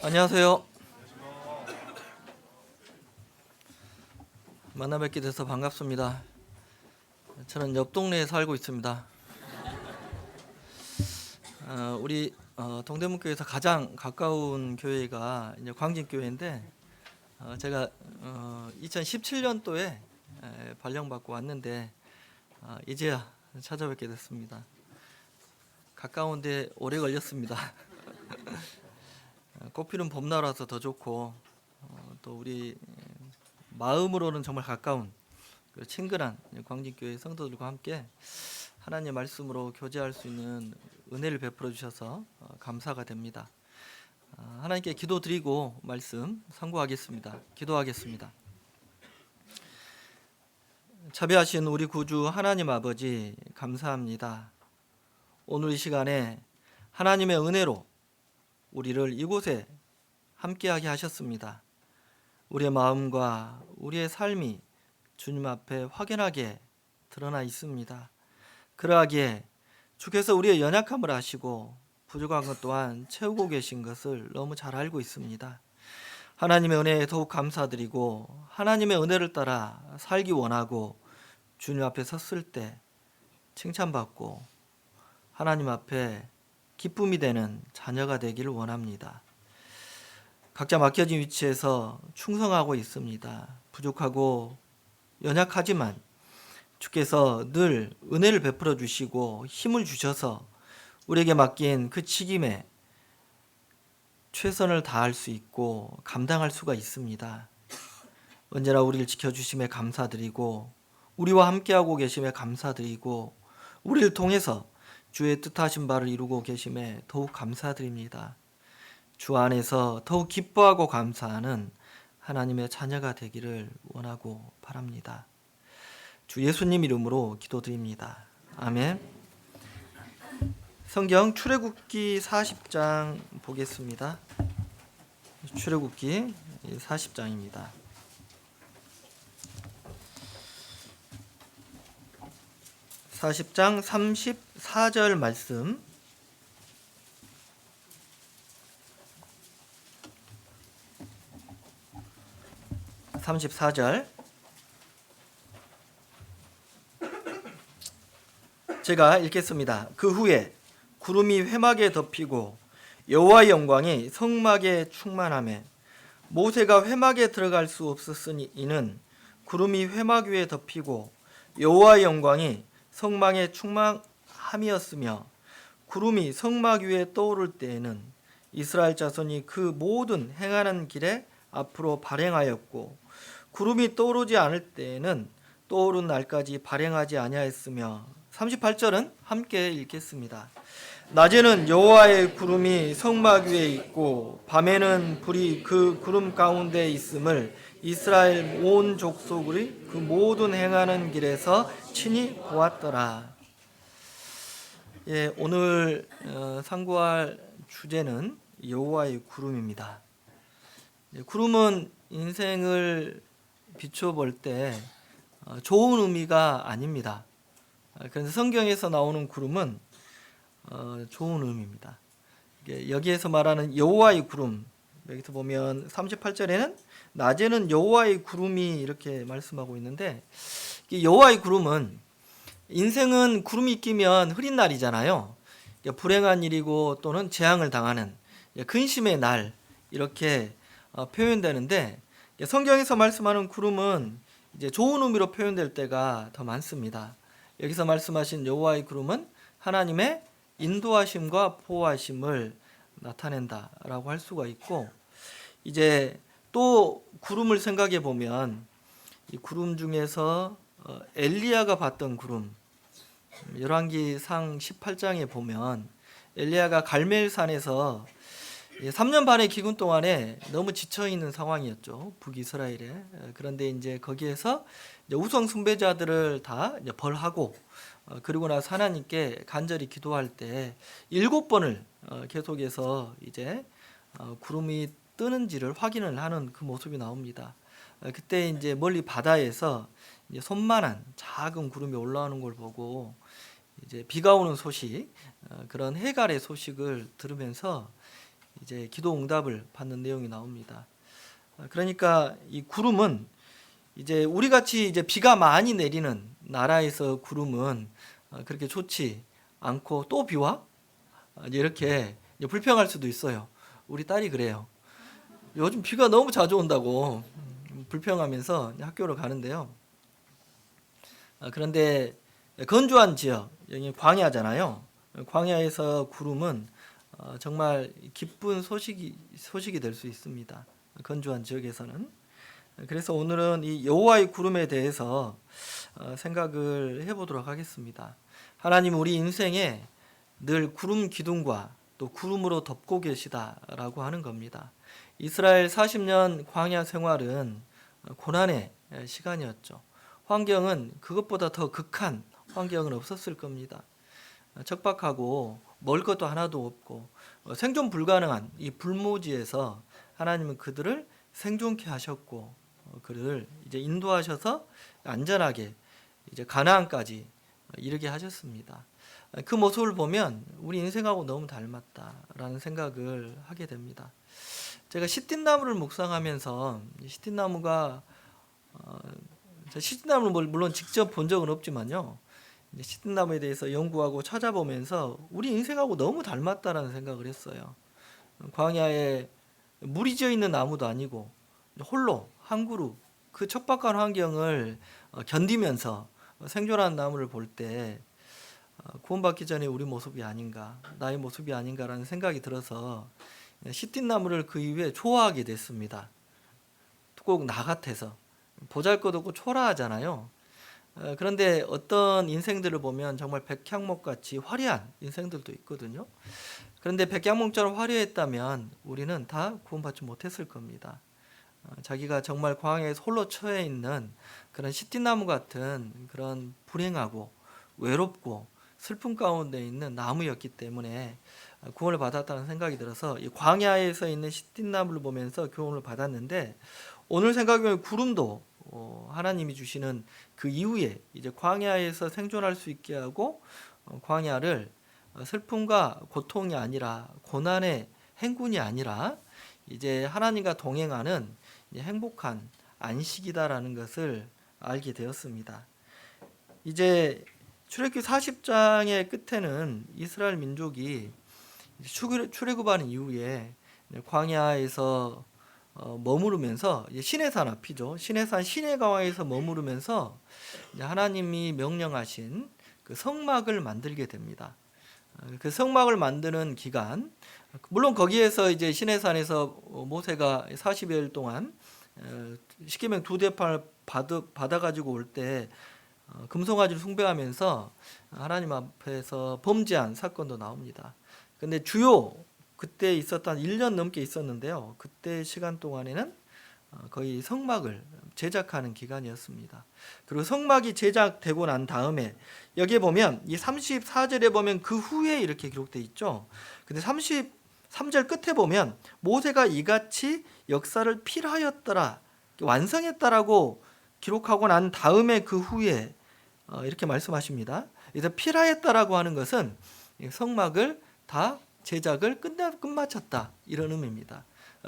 안녕하세요. 만나 뵙게 돼서 반갑습니다. 저는 옆 동네에 살고 있습니다. 우리 동대문교회에서 가장 가까운 교회가 이제 광진교회인데 제가 2017년도에 발령받고 왔는데 이제야 찾아뵙게 됐습니다. 가까운데 오래 걸렸습니다. 꽃피는 봄날아서 더 좋고 또 우리 마음으로는 정말 가까운 친근한 광진교회 성도들과 함께 하나님의 말씀으로 교제할 수 있는 은혜를 베풀어 주셔서 감사가 됩니다. 하나님께 기도드리고 말씀 상고하겠습니다. 기도하겠습니다. 자비하신 우리 구주 하나님 아버지 감사합니다. 오늘 이 시간에 하나님의 은혜로 우리를 이곳에 함께하게 하셨습니다. 우리의 마음과 우리의 삶이 주님 앞에 확연하게 드러나 있습니다. 그러하기에 주께서 우리의 연약함을 아시고 부족한 것 또한 채우고 계신 것을 너무 잘 알고 있습니다. 하나님의 은혜에 더욱 감사드리고 하나님의 은혜를 따라 살기 원하고 주님 앞에 섰을 때 칭찬받고 하나님 앞에 기쁨이 되는 자녀가 되기를 원합니다. 각자 맡겨진 위치에서 충성하고 있습니다. 부족하고 연약하지만 주께서 늘 은혜를 베풀어 주시고 힘을 주셔서 우리에게 맡긴 그 책임에 최선을 다할 수 있고 감당할 수가 있습니다. 언제나 우리를 지켜주심에 감사드리고 우리와 함께하고 계심에 감사드리고 우리를 통해서 주의 뜻하신 바를 이루고 계심에 더욱 감사드립니다. 주 안에서 더욱 기뻐하고 감사하는 하나님의 자녀가 되기를 원하고 바랍니다. 주 예수님 이름으로 기도드립니다. 아멘. 성경 출애굽기 40장 보겠습니다. 출애굽기 40장입니다. (40장) 34절 말씀. (34절) 제가 읽겠습니다. 그 후에 구름이 회막에 덮이고 여호와의 영광이 성막에 충만하매 모세가 회막에 들어갈 수 없었으니 이는 구름이 회막 위에 덮이고 여호와의 영광이 성막에 충만함이었으며 구름이 성막 위에 떠오를 때에는 이스라엘 자손이 그 모든 행하는 길에 앞으로 발행하였고 구름이 떠오르지 않을 때에는 떠오른 날까지 발행하지 아니하였으며 38절은 함께 읽겠습니다. 낮에는 여호와의 구름이 성막 위에 있고 밤에는 불이 그 구름 가운데 있음을 이스라엘 온 족속이 그 모든 행하는 길에서 친히 보았더라. 오늘 상고할 주제는 여호와의 구름입니다. 구름은 인생을 비춰볼 때 좋은 의미가 아닙니다. 그래서 성경에서 나오는 구름은 좋은 의미입니다. 여기에서 말하는 여호와의 구름, 여기서 보면 38절에는 낮에는 여호와의 구름이 이렇게 말씀하고 있는데 여호와의 구름은 인생은 구름이 끼면 흐린 날이잖아요. 불행한 일이고 또는 재앙을 당하는 근심의 날 이렇게 표현되는데 성경에서 말씀하는 구름은 이제 좋은 의미로 표현될 때가 더 많습니다. 여기서 말씀하신 여호와의 구름은 하나님의 인도하심과 보호하심을 나타낸다라고 할 수가 있고 이제 또 구름을 생각해 보면 이 구름 중에서 엘리야가 봤던 구름 열왕기상 18장에 보면 엘리야가 갈멜산에서 3년 반의 기근 동안에 너무 지쳐있는 상황이었죠. 북이스라엘에. 그런데 이제 거기에서 우상 숭배자들을 다 벌하고 그리고 나서 하나님께 간절히 기도할 때 7번을 계속해서 이제 구름이 뜨는지를 확인을 하는 그 모습이 나옵니다. 그때 이제 멀리 바다에서 이제 손만한 작은 구름이 올라오는 걸 보고 이제 비가 오는 소식, 그런 해갈의 소식을 들으면서 이제 기도 응답을 받는 내용이 나옵니다. 그러니까 이 구름은 이제 우리 같이 이제 비가 많이 내리는 나라에서 구름은 그렇게 좋지 않고 또 비와 이렇게 불평할 수도 있어요. 우리 딸이 그래요. 요즘 비가 너무 자주 온다고 불평하면서 학교를 가는데요. 그런데 건조한 지역, 여기 광야잖아요. 광야에서 구름은 정말 기쁜 소식이 될 수 있습니다. 건조한 지역에서는. 그래서 오늘은 이 여호와의 구름에 대해서 생각을 해보도록 하겠습니다. 하나님 우리 인생에 늘 구름 기둥과 또 구름으로 덮고 계시다라고 하는 겁니다. 이스라엘 40년 광야 생활은 고난의 시간이었죠. 환경은 그것보다 더 극한 환경은 없었을 겁니다. 척박하고 먹을 것도 하나도 없고 생존 불가능한 이 불모지에서 하나님은 그들을 생존케 하셨고 그를 이제 인도하셔서 안전하게 이제 가나안까지 이르게 하셨습니다. 그 모습을 보면 우리 인생하고 너무 닮았다라는 생각을 하게 됩니다. 제가 시띠나무를 묵상하면서 시띠나무가 시띠나무를 물론 직접 본 적은 없지만요. 시띠나무에 대해서 연구하고 찾아보면서 우리 인생하고 너무 닮았다라는 생각을 했어요. 광야에 물이 지어 있는 나무도 아니고 홀로 한 그루 그 척박한 환경을 견디면서 생존하는 나무를 볼 때 구원받기 전에 우리 모습이 아닌가, 나의 모습이 아닌가라는 생각이 들어서 시띠나무를 그 이후에 좋아하게 됐습니다. 꼭 나 같아서 보잘것없고 초라하잖아요. 그런데 어떤 인생들을 보면 정말 백향목같이 화려한 인생들도 있거든요. 그런데 백향목처럼 화려했다면 우리는 다 구원받지 못했을 겁니다. 자기가 정말 광야에서 홀로 처해 있는 그런 시띠나무 같은 그런 불행하고 외롭고 슬픔 가운데 있는 나무였기 때문에 구원을 받았다는 생각이 들어서 이 광야에서 있는 시띠나무를 보면서 교훈을 받았는데 오늘 생각해보면 구름도 하나님이 주시는 그 이후에 이제 광야에서 생존할 수 있게 하고 광야를 슬픔과 고통이 아니라 고난의 행군이 아니라 이제 하나님과 동행하는 행복한 안식이다라는 것을 알게 되었습니다. 이제 출애굽기 40장의 끝에는 이스라엘 민족이 출애굽하는 이후에 광야에서 머무르면서 시내산 앞이죠. 시내산 시내가와에서 머무르면서 하나님이 명령하신 그 성막을 만들게 됩니다. 그 성막을 만드는 기간, 물론 거기에서 이제 시내산에서 모세가 40일 동안 십계명 2대판을 받아가지고 올 때 금송아지를 숭배하면서 하나님 앞에서 범죄한 사건도 나옵니다. 근데 주요 그때 있었던 1년 넘게 있었는데요. 그때 시간 동안에는 거의 성막을 제작하는 기간이었습니다. 그리고 성막이 제작되고 난 다음에 여기에 보면 이 34절에 보면 그 후에 이렇게 기록되어 있죠. 근데 33절 끝에 보면 모세가 이같이 역사를 필하였더라, 완성했다라고 기록하고 난 다음에 그 후에 이렇게 말씀하십니다. 그래서 필하였다라고 하는 것은 성막을 다 제작을 끝마쳤다 이런 의미입니다.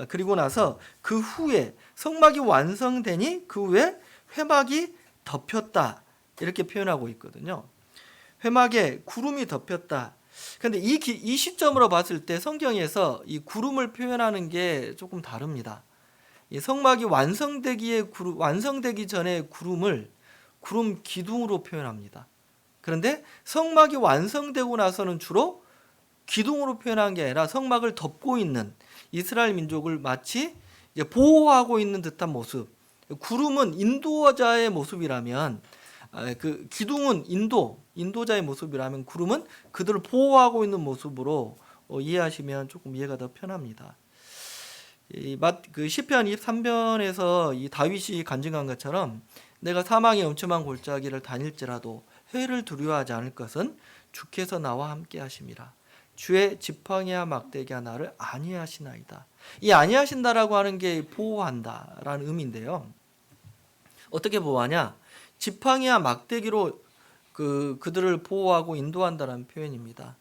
그리고 나서 그 후에 성막이 완성되니 그 후에 회막이 덮였다 이렇게 표현하고 있거든요. 회막에 구름이 덮였다. 그런데 이 시점으로 봤을 때 성경에서 이 구름을 표현하는 게 조금 다릅니다. 이 성막이 완성되기 전에 구름을 구름 기둥으로 표현합니다. 그런데 성막이 완성되고 나서는 주로 기둥으로 표현한 게 아니라 성막을 덮고 있는 이스라엘 민족을 마치 보호하고 있는 듯한 모습. 구름은 인도자의 모습이라면 그 기둥은 인도자의 모습이라면 구름은 그들을 보호하고 있는 모습으로 이해하시면 조금 이해가 더 편합니다. 그 시편 23편에서 이 다윗이 간증한 것처럼 내가 사망의 엄청난 골짜기를 다닐지라도 해를 두려워하지 않을 것은 주께서 나와 함께 하심이라. 주의 지팡이와 막대기가 나를 안위하시나이다. 이 안위하신다라고 하는 게 보호한다라는 의미인데요. 어떻게 보호하냐? 지팡이와 막대기로 그들을 보호하고 인도한다라는 표현입니다.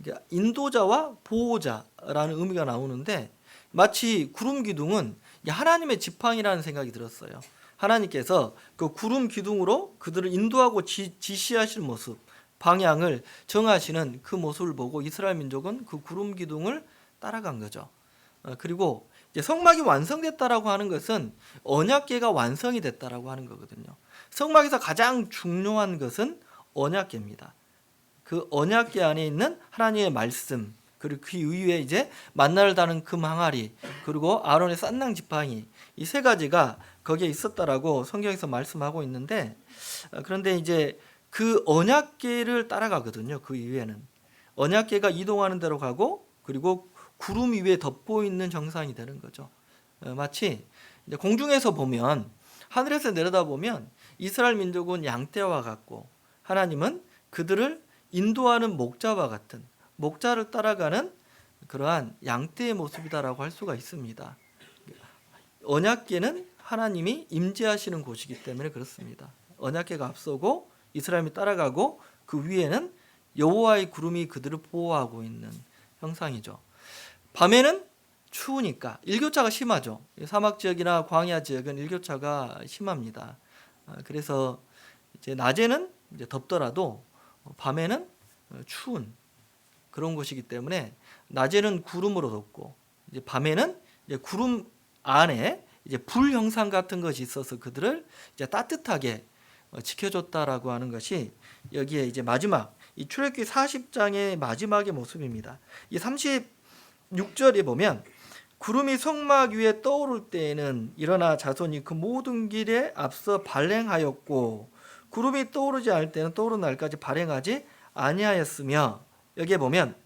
그러니까 인도자와 보호자라는 의미가 나오는데 마치 구름 기둥은 하나님의 지팡이라는 생각이 들었어요. 하나님께서 그 구름 기둥으로 그들을 인도하고 지시하실 모습, 방향을 정하시는 그 모습을 보고 이스라엘 민족은 그 구름 기둥을 따라간 거죠. 그리고 이제 성막이 완성됐다라고 하는 것은 언약궤가 완성이 됐다라고 하는 거거든요. 성막에서 가장 중요한 것은 언약궤입니다. 그 언약궤 안에 있는 하나님의 말씀, 그리고 그 이후에 이제 만나를 다는 금 항아리, 그리고 아론의 싼낭 지팡이, 이 세 가지가 거기에 있었다라고 성경에서 말씀하고 있는데, 그런데 이제 그 언약궤를 따라가거든요. 그 이후에는 언약궤가 이동하는 대로 가고, 그리고 구름 위에 덮고 있는 형상이 되는 거죠. 마치 이제 공중에서 보면, 하늘에서 내려다보면 이스라엘 민족은 양떼와 같고 하나님은 그들을 인도하는 목자와 같은, 목자를 따라가는 그러한 양떼의 모습이다라고 할 수가 있습니다. 언약궤는 하나님이 임재하시는 곳이기 때문에 그렇습니다. 언약궤가 앞서고 이스라엘이 따라가고 그 위에는 여호와의 구름이 그들을 보호하고 있는 형상이죠. 밤에는 추우니까 일교차가 심하죠. 사막 지역이나 광야 지역은 일교차가 심합니다. 그래서 이제 낮에는 이제 덥더라도 밤에는 추운 그런 곳이기 때문에 낮에는 구름으로 덮고 이제 밤에는 이제 구름 안에 이제 불 형상 같은 것이 있어서 그들을 이제 따뜻하게 지켜줬다라고 하는 것이 여기에 이제 마지막 이 출애굽기 40장의 마지막의 모습입니다. 이 36절에 보면 구름이 성막 위에 떠오를 때에는 일어나 자손이 그 모든 길에 앞서 발행하였고 구름이 떠오르지 않을 때는 떠오르는 날까지 발행하지 아니하였으며, 여기에 보면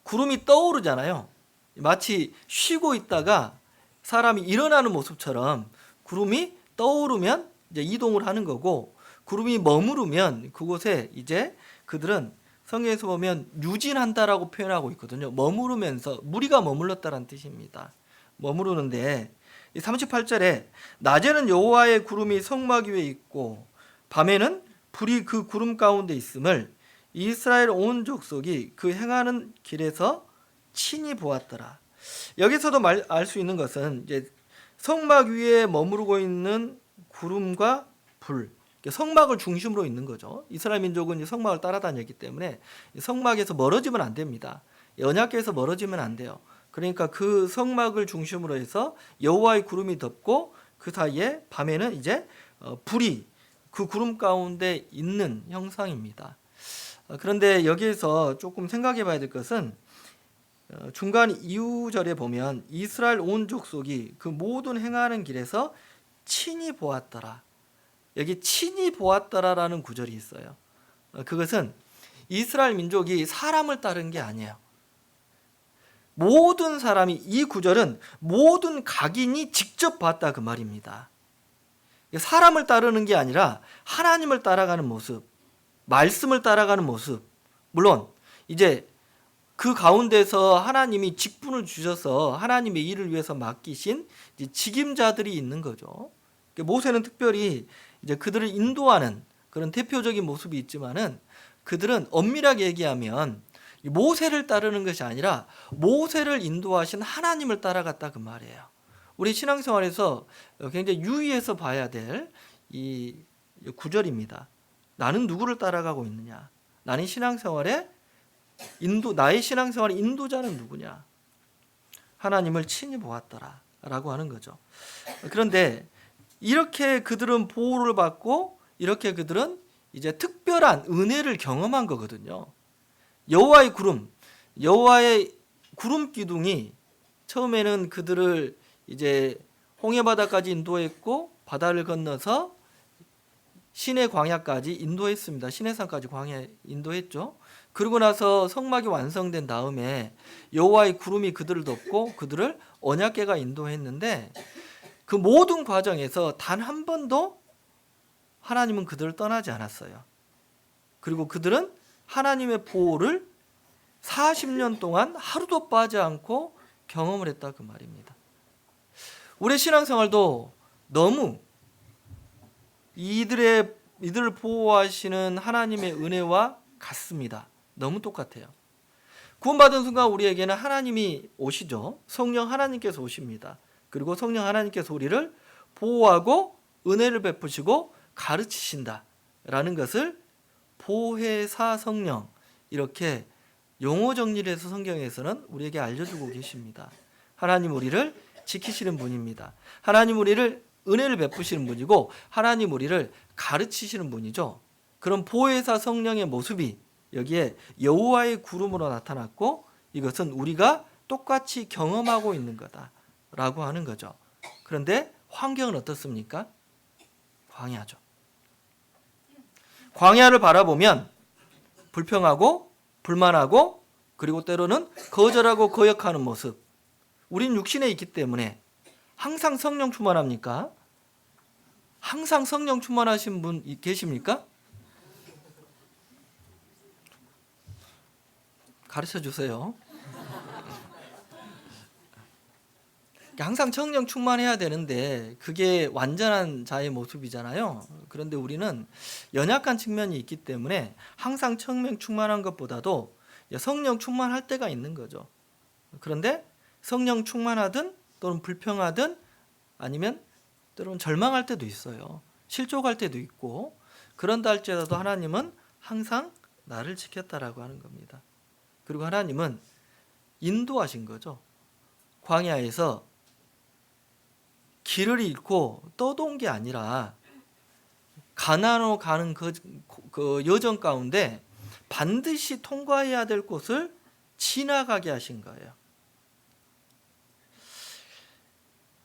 구름이 떠오르잖아요. 마치 쉬고 있다가 사람이 일어나는 모습처럼 구름이 떠오르면 이제 이동을 하는 거고, 구름이 머무르면 그곳에 이제 그들은 성경에서 보면 유진한다라고 표현하고 있거든요. 머무르면서, 무리가 머물렀다라는 뜻입니다. 머무르는데 38절에 낮에는 여호와의 구름이 성막 위에 있고 밤에는 불이 그 구름 가운데 있음을 이스라엘 온 족속이 그 행하는 길에서 친히 보았더라. 여기서도 알 수 있는 것은 이제 성막 위에 머무르고 있는 구름과 불, 성막을 중심으로 있는 거죠. 이스라엘 민족은 이제 성막을 따라다녔기 때문에 성막에서 멀어지면 안 됩니다. 언약궤에서 멀어지면 안 돼요. 그러니까 그 성막을 중심으로 해서 여호와의 구름이 덮고 그 사이에 밤에는 이제 불이 그 구름 가운데 있는 형상입니다. 그런데 여기에서 조금 생각해 봐야 될 것은 중간 이후절에 보면 이스라엘 온 족속이 그 모든 행하는 길에서 친히 보았더라. 여기 친히 보았더라라는 구절이 있어요. 그것은 이스라엘 민족이 사람을 따른 게 아니에요. 모든 사람이, 이 구절은 모든 각인이 직접 봤다 그 말입니다. 사람을 따르는 게 아니라 하나님을 따라가는 모습, 말씀을 따라가는 모습. 물론 이제 그 가운데서 하나님이 직분을 주셔서 하나님의 일을 위해서 맡기신 이제 직임자들이 있는 거죠. 모세는 특별히 이제 그들을 인도하는 그런 대표적인 모습이 있지만은 그들은 엄밀하게 얘기하면 모세를 따르는 것이 아니라 모세를 인도하신 하나님을 따라갔다 그 말이에요. 우리 신앙생활에서 굉장히 유의해서 봐야 될 이 구절입니다. 나는 누구를 따라가고 있느냐? 나의 신앙생활의 인도자는 누구냐? 하나님을 친히 보았더라라고 하는 거죠. 그런데 이렇게 그들은 보호를 받고 이렇게 그들은 이제 특별한 은혜를 경험한 거거든요. 여호와의 구름 기둥이 처음에는 그들을 이제 홍해 바다까지 인도했고 바다를 건너서 시내 광야까지 인도했습니다. 시내산까지 광야 인도했죠. 그러고 나서 성막이 완성된 다음에 여호와의 구름이 그들을 덮고 그들을 언약궤가 인도했는데 그 모든 과정에서 단 한 번도 하나님은 그들을 떠나지 않았어요. 그리고 그들은 하나님의 보호를 40년 동안 하루도 빠지 않고 경험을 했다 그 말입니다. 우리 신앙생활도 너무 이들을 보호하시는 하나님의 은혜와 같습니다. 너무 똑같아요. 구원받은 순간 우리에게는 하나님이 오시죠. 성령 하나님께서 오십니다. 그리고 성령 하나님께서 우리를 보호하고 은혜를 베푸시고 가르치신다라는 것을 보혜사 성령, 이렇게 용어 정리를 해서 성경에서는 우리에게 알려주고 계십니다. 하나님 우리를 지키시는 분입니다. 하나님 우리를 은혜를 베푸시는 분이고 하나님 우리를 가르치시는 분이죠. 그런 보혜사 성령의 모습이 여기에 여호와의 구름으로 나타났고, 이것은 우리가 똑같이 경험하고 있는 거다라고 하는 거죠. 그런데 환경은 어떻습니까? 광야죠. 광야를 바라보면 불평하고 불만하고, 그리고 때로는 거절하고 거역하는 모습. 우린 육신에 있기 때문에 항상 성령 충만합니까? 항상 성령 충만하신 분 계십니까? 가르쳐 주세요. 항상 성령 충만해야 되는데 그게 완전한 자의 모습이잖아요. 그런데 우리는 연약한 측면이 있기 때문에 항상 성령 충만한 것보다도 성령 충만할 때가 있는 거죠. 그런데 성령 충만하든 또는 불평하든 아니면 때로는 절망할 때도 있어요. 실족할 때도 있고, 그런다 할지라도 하나님은 항상 나를 지켰다라고 하는 겁니다. 그리고 하나님은 인도하신 거죠. 광야에서 길을 잃고 떠도온 게 아니라 가나안으로 가는 그 여정 가운데 반드시 통과해야 될 곳을 지나가게 하신 거예요.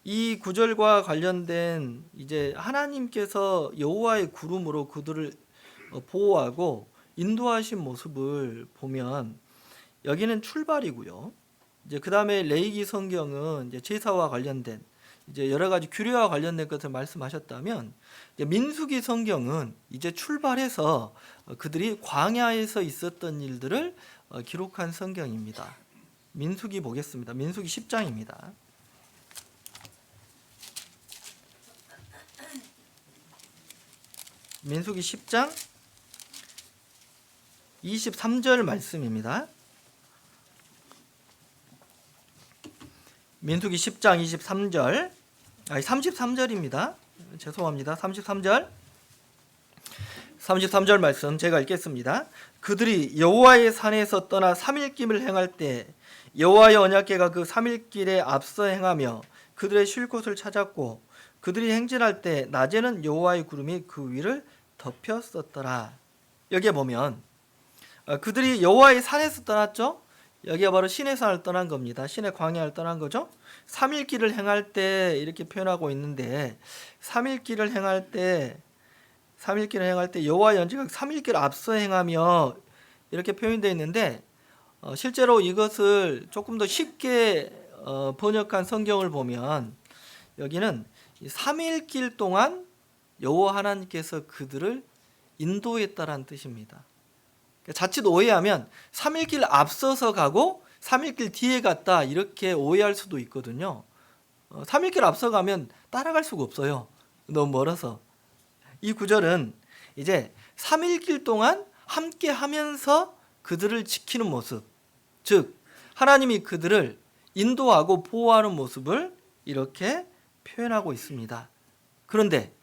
이 구절과 관련된 이제 하나님께서 여호와의 구름으로 그들을 보호하고 인도하신 모습을 보면 여기는 출발이고요. 이제 그 다음에 레위기 성경은 이제 제사와 관련된 이제 여러 가지 규례와 관련된 것을 말씀하셨다면, 이제 민수기 성경은 이제 출발해서 그들이 광야에서 있었던 일들을 기록한 성경입니다. 민수기 보겠습니다. 민수기 10장입니다. 민수기 10장 23절 말씀입니다. 민수기 10장 23절, 33절입니다. 죄송합니다. 33절 말씀 제가 읽겠습니다. 그들이 여호와의 산에서 떠나 3일길을 행할 때 여호와의 언약궤가 그 3일길에 앞서 행하며 그들의 쉴 곳을 찾았고, 그들이 행진할 때 낮에는 여호와의 구름이 그 위를 덮였었더라. 여기에 보면 그들이 여호와의 산에서 떠났죠. 여기가 바로 신의 산을 떠난 겁니다. 신의 광야를 떠난 거죠. 3일길을 행할 때 이렇게 표현하고 있는데, 3일길을 행할 때 여호와의 언약궤가 3일길을 앞서 행하며 이렇게 표현되어 있는데, 실제로 이것을 조금 더 쉽게 번역한 성경을 보면 여기는 3일길 동안 여호와 하나님께서 그들을 인도했다라는 뜻입니다. 자칫 오해하면 3일길 앞서서 가고 3일길 뒤에 갔다 이렇게 오해할 수도 있거든요. 3일길 앞서 가면 따라갈 수가 없어요. 너무 멀어서. 이 구절은 이제 3일길 동안 함께 하면서 그들을 지키는 모습, 즉 하나님이 그들을 인도하고 보호하는 모습을 이렇게 표현하고 있습니다. 그런데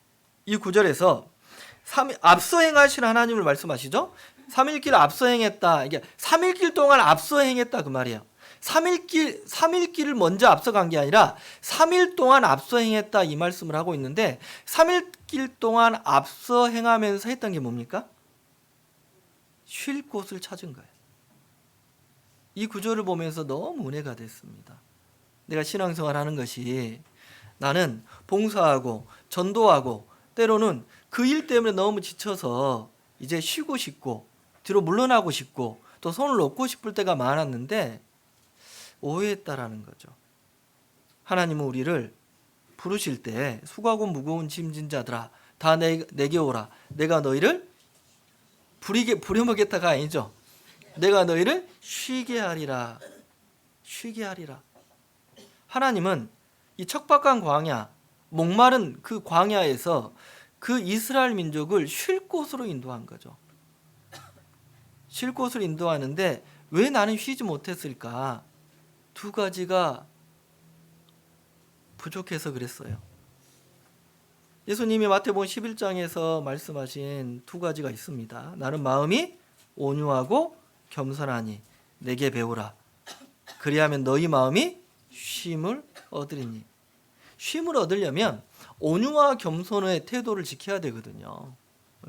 이 구절에서 앞서 행하신 하나님을 말씀하시죠. 3일길 앞서 행했다. 이게 3일길 동안 앞서 행했다 그 말이에요. 3일길을 먼저 앞서간 게 아니라 3일 동안 앞서 행했다 이 말씀을 하고 있는데, 3일길 동안 앞서 행하면서 했던 게 뭡니까? 쉴 곳을 찾은 거예요. 이 구절을 보면서 너무 은혜가 됐습니다. 내가 신앙생활 하는 것이 나는 봉사하고 전도하고 때로는 그 일 때문에 너무 지쳐서 이제 쉬고 싶고 뒤로 물러나고 싶고 또 손을 놓고 싶을 때가 많았는데 오해했다라는 거죠. 하나님은 우리를 부르실 때 수고하고 무거운 짐진 자들아 다 내게 오라, 내가 너희를 부려먹겠다가 아니죠. 내가 너희를 쉬게 하리라. 쉬게 하리라. 하나님은 이 척박한 광야, 목마른 그 광야에서 그 이스라엘 민족을 쉴 곳으로 인도한 거죠. 쉴 곳으로 인도하는데 왜 나는 쉬지 못했을까? 두 가지가 부족해서 그랬어요. 예수님이 마태복음 11장에서 말씀하신 두 가지가 있습니다. 나는 마음이 온유하고 겸손하니 내게 배우라. 그리하면 너희 마음이 쉼을 얻으리니. 쉼을 얻으려면 온유와 겸손의 태도를 지켜야 되거든요.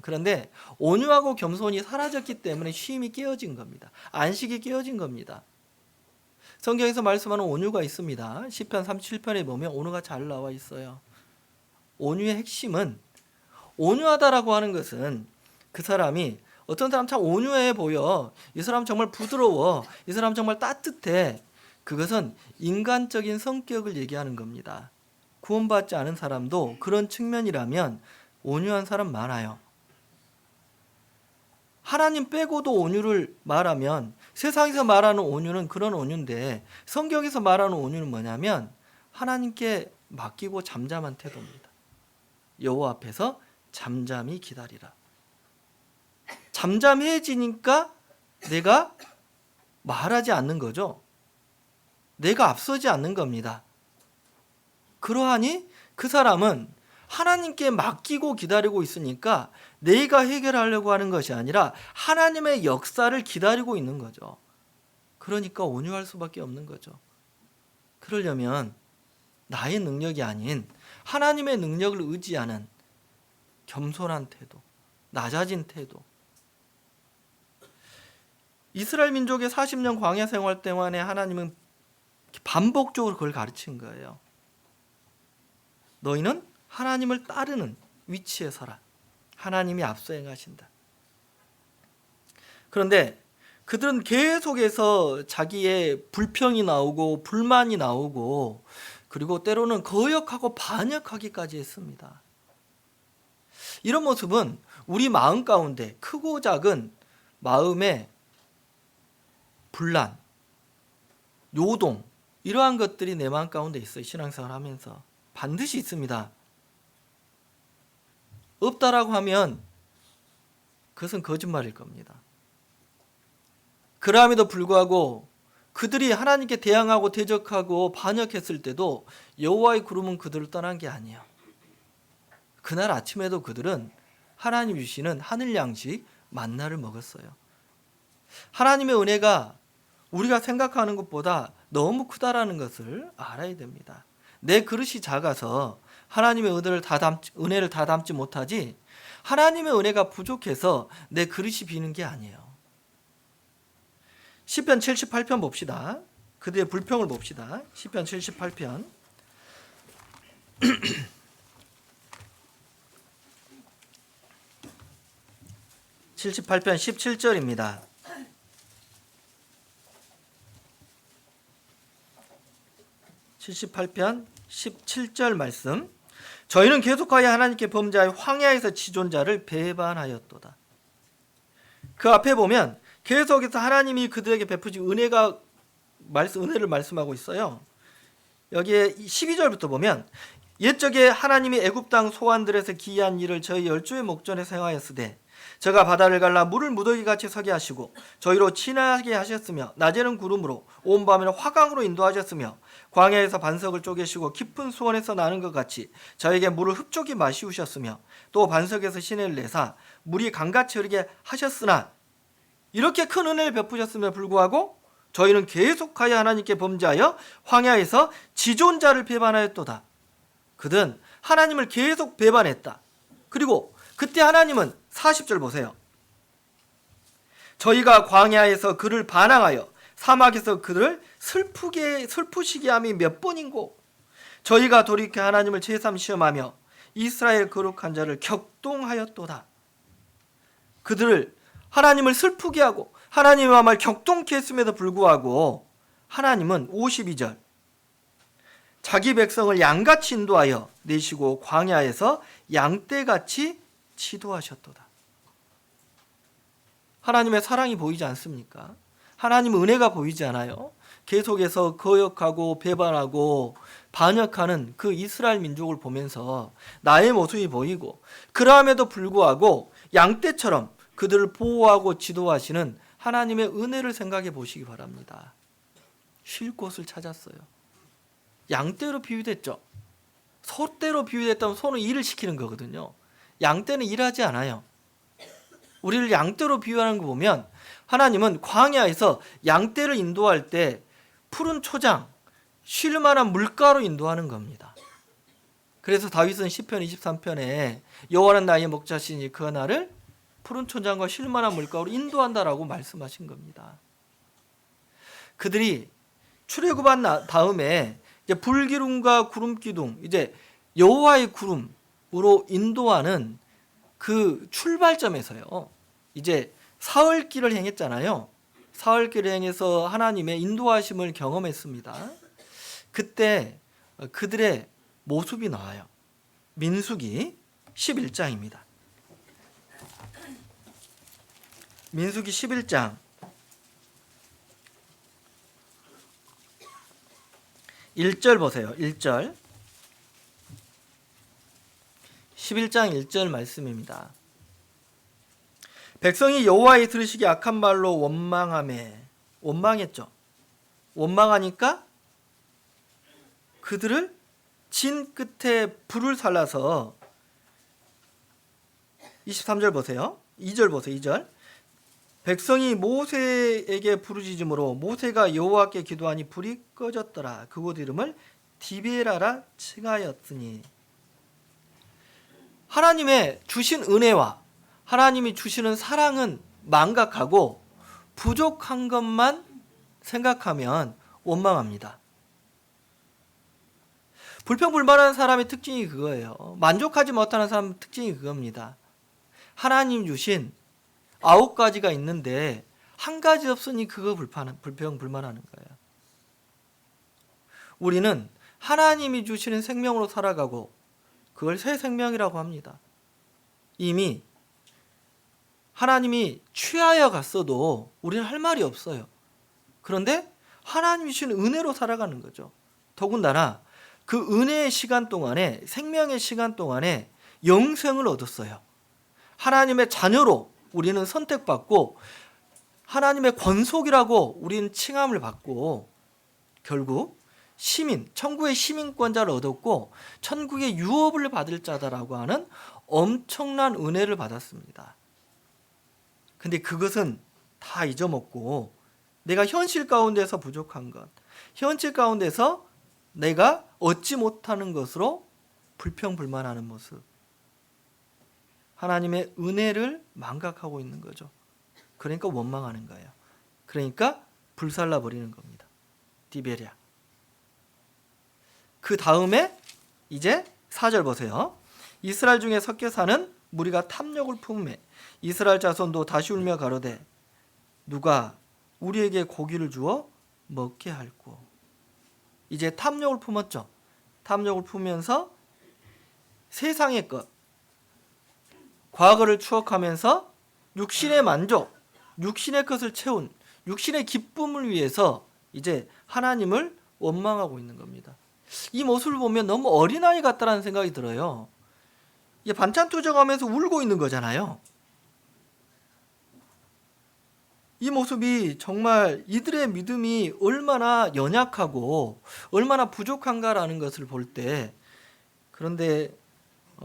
그런데 온유하고 겸손이 사라졌기 때문에 쉼이 깨어진 겁니다. 안식이 깨어진 겁니다. 성경에서 말씀하는 온유가 있습니다. 시편 37편에 보면 온유가 잘 나와 있어요. 온유의 핵심은, 온유하다라고 하는 것은 그 사람이, 어떤 사람 참 온유해 보여, 이 사람 정말 부드러워, 이 사람 정말 따뜻해, 그것은 인간적인 성격을 얘기하는 겁니다. 구원받지 않은 사람도 그런 측면이라면 온유한 사람 많아요. 하나님 빼고도 온유를 말하면, 세상에서 말하는 온유는 그런 온유인데 성경에서 말하는 온유는 뭐냐면 하나님께 맡기고 잠잠한 태도입니다. 여호와 앞에서 잠잠히 기다리라. 잠잠해지니까 내가 말하지 않는 거죠. 내가 앞서지 않는 겁니다. 그러하니 그 사람은 하나님께 맡기고 기다리고 있으니까 내가 해결하려고 하는 것이 아니라 하나님의 역사를 기다리고 있는 거죠. 그러니까 온유할 수밖에 없는 거죠. 그러려면 나의 능력이 아닌 하나님의 능력을 의지하는 겸손한 태도, 낮아진 태도. 이스라엘 민족의 40년 광야 생활 동안에 하나님은 반복적으로 그걸 가르친 거예요. 너희는 하나님을 따르는 위치에 서라. 하나님이 앞서 행하신다. 그런데 그들은 계속해서 자기의 불평이 나오고 불만이 나오고 그리고 때로는 거역하고 반역하기까지 했습니다. 이런 모습은 우리 마음 가운데 크고 작은 마음의 분란, 요동, 이러한 것들이 내 마음 가운데 있어요. 신앙생활 하면서 반드시 있습니다. 없다라고 하면 그것은 거짓말일 겁니다. 그럼에도 불구하고 그들이 하나님께 대항하고 대적하고 반역했을 때도 여호와의 구름은 그들을 떠난 게 아니에요. 그날 아침에도 그들은 하나님 주시는 하늘 양식 만나를 먹었어요. 하나님의 은혜가 우리가 생각하는 것보다 너무 크다라는 것을 알아야 됩니다. 내 그릇이 작아서 하나님의 은혜를 다 담지 못하지, 하나님의 은혜가 부족해서 내 그릇이 비는 게 아니에요. 시편 78편 봅시다. 그들의 불평을 봅시다. 시편 78편 78편 17절입니다. (78편 17절) 말씀. 저희는 계속하여 하나님께 범죄하여 황야에서 지존자를 배반하였도다. 그 앞에 보면 계속해서 하나님이 그들에게 베푸신 은혜를 말씀하고 있어요. 여기에 12절부터 보면 옛적에 하나님이 애굽 땅 소환들에서 기이한 일을 저희 열조의 목전에 행하였으되 저가 바다를 갈라 물을 무더기같이 서게 하시고 저희로 친하게 하셨으며 낮에는 구름으로 온 밤에는 화강으로 인도하셨으며 광야에서 반석을 쪼개시고 깊은 수원에서 나는 것 같이 저에게 물을 흡족히 마시우셨으며 또 반석에서 시내를 내사 물이 강같이 흐르게 하셨으나 이렇게 큰 은혜를 베푸셨음에도 불구하고 저희는 계속하여 하나님께 범죄하여 황야에서 지존자를 배반하였도다. 그들은 하나님을 계속 배반했다. 그리고 그때 하나님은 40절 보세요. 저희가 광야에서 그를 반항하여 사막에서 그를 슬프시게 함이 몇 번인고 저희가 돌이켜 하나님을 제삼 시험하며 이스라엘 거룩한 자를 격동하였도다. 그들을 하나님을 슬프게 하고 하나님의 마음을 격동케 했음에도 불구하고 하나님은 52절 자기 백성을 양같이 인도하여 내시고 광야에서 양떼같이 치도하셨도다. 하나님의 사랑이 보이지 않습니까? 하나님의 은혜가 보이지 않아요? 계속해서 거역하고 배반하고 반역하는 그 이스라엘 민족을 보면서 나의 모습이 보이고 그럼에도 불구하고 양떼처럼 그들을 보호하고 지도하시는 하나님의 은혜를 생각해 보시기 바랍니다. 쉴 곳을 찾았어요. 양떼로 비유됐죠. 소떼로 비유됐다면 소는 일을 시키는 거거든요. 양떼는 일하지 않아요. 우리를 양떼로 비유하는 거 보면 하나님은 광야에서 양떼를 인도할 때 푸른 초장, 쉴 만한 물가로 인도하는 겁니다. 그래서 다윗은 시편 23편에 여호와는 나의 목자시니 그 나를 푸른 초장과 쉴 만한 물가로 인도한다라고 말씀하신 겁니다. 그들이 출애굽한 다음에 이제 불기둥과 구름기둥, 이제 여호와의 구름으로 인도하는 그 출발점에서요. 이제 사흘길을 행했잖아요. 사흘길을 행해서 하나님의 인도하심을 경험했습니다. 그때 그들의 모습이 나와요. 민수기 11장입니다. 민수기 11장 1절 보세요. 1절 11장 1절 말씀입니다. 백성이 여호와의 들으시기 악한 말로 원망했죠. 원망하니까 그들을 진 끝에 불을 살라서 23절 보세요. 2절 보세요. 2절 백성이 모세에게 부르짖음으로 모세가 여호와께 기도하니 불이 꺼졌더라. 그곳 이름을 디베라라 칭하였으니 하나님의 주신 은혜와 하나님이 주시는 사랑은 망각하고 부족한 것만 생각하면 원망합니다. 불평불만하는 사람의 특징이 그거예요. 만족하지 못하는 사람의 특징이 그겁니다. 하나님 주신 9가지가 있는데 한 가지 없으니 그거 불평불만하는 거예요. 우리는 하나님이 주시는 생명으로 살아가고 그걸 새 생명이라고 합니다. 이미 하나님이 취하여 갔어도 우리는 할 말이 없어요. 그런데 하나님이 주시는 은혜로 살아가는 거죠. 더군다나 그 은혜의 시간 동안에 생명의 시간 동안에 영생을 얻었어요. 하나님의 자녀로 우리는 선택받고 하나님의 권속이라고 우리는 칭함을 받고 결국 시민, 천국의 시민권자를 얻었고 천국의 유업을 받을 자다라고 하는 엄청난 은혜를 받았습니다. 근데 그것은 다 잊어먹고 내가 현실 가운데서 부족한 것, 현실 가운데서 내가 얻지 못하는 것으로 불평불만하는 모습, 하나님의 은혜를 망각하고 있는 거죠. 그러니까 원망하는 거예요. 그러니까 불살라 버리는 겁니다. 디베랴. 그 다음에 이제 4절 보세요. 이스라엘 중에 섞여 사는 무리가 탐욕을 품음에 이스라엘 자손도 다시 울며 가로되 누가 우리에게 고기를 주어 먹게 할꼬. 이제 탐욕을 품었죠. 탐욕을 품으면서 세상의 것, 과거를 추억하면서 육신의 만족, 육신의 것을 채운 육신의 기쁨을 위해서 이제 하나님을 원망하고 있는 겁니다. 이 모습을 보면 너무 어린아이 같다라는 생각이 들어요. 이게 반찬 투정하면서 울고 있는 거잖아요. 이 모습이 정말 이들의 믿음이 얼마나 연약하고 얼마나 부족한가라는 것을 볼 때, 그런데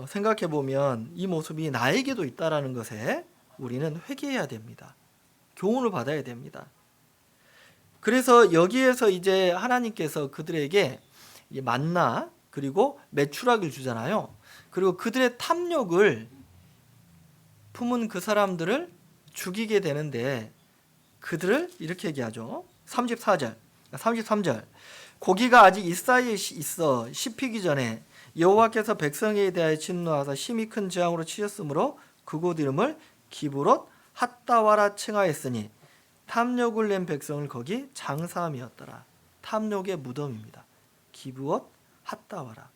생각해 보면 이 모습이 나에게도 있다라는 것에 우리는 회개해야 됩니다. 교훈을 받아야 됩니다. 그래서 여기에서 이제 하나님께서 그들에게 만나 그리고 메추라기를 주잖아요. 그리고 그들의 탐욕을 품은 그 사람들을 죽이게 되는데 그들을 이렇게 얘기하죠. 33절 고기가 아직 이 사이에 있어 씹히기 전에 여호와께서 백성에 대하여 진노하사 심히 큰 재앙으로 치셨으므로 그곳 이름을 기브롯 핫다와라 칭하였으니 탐욕을 낸 백성을 거기 장사함이었더라. 탐욕의 무덤입니다. 기브롯 핫다와라.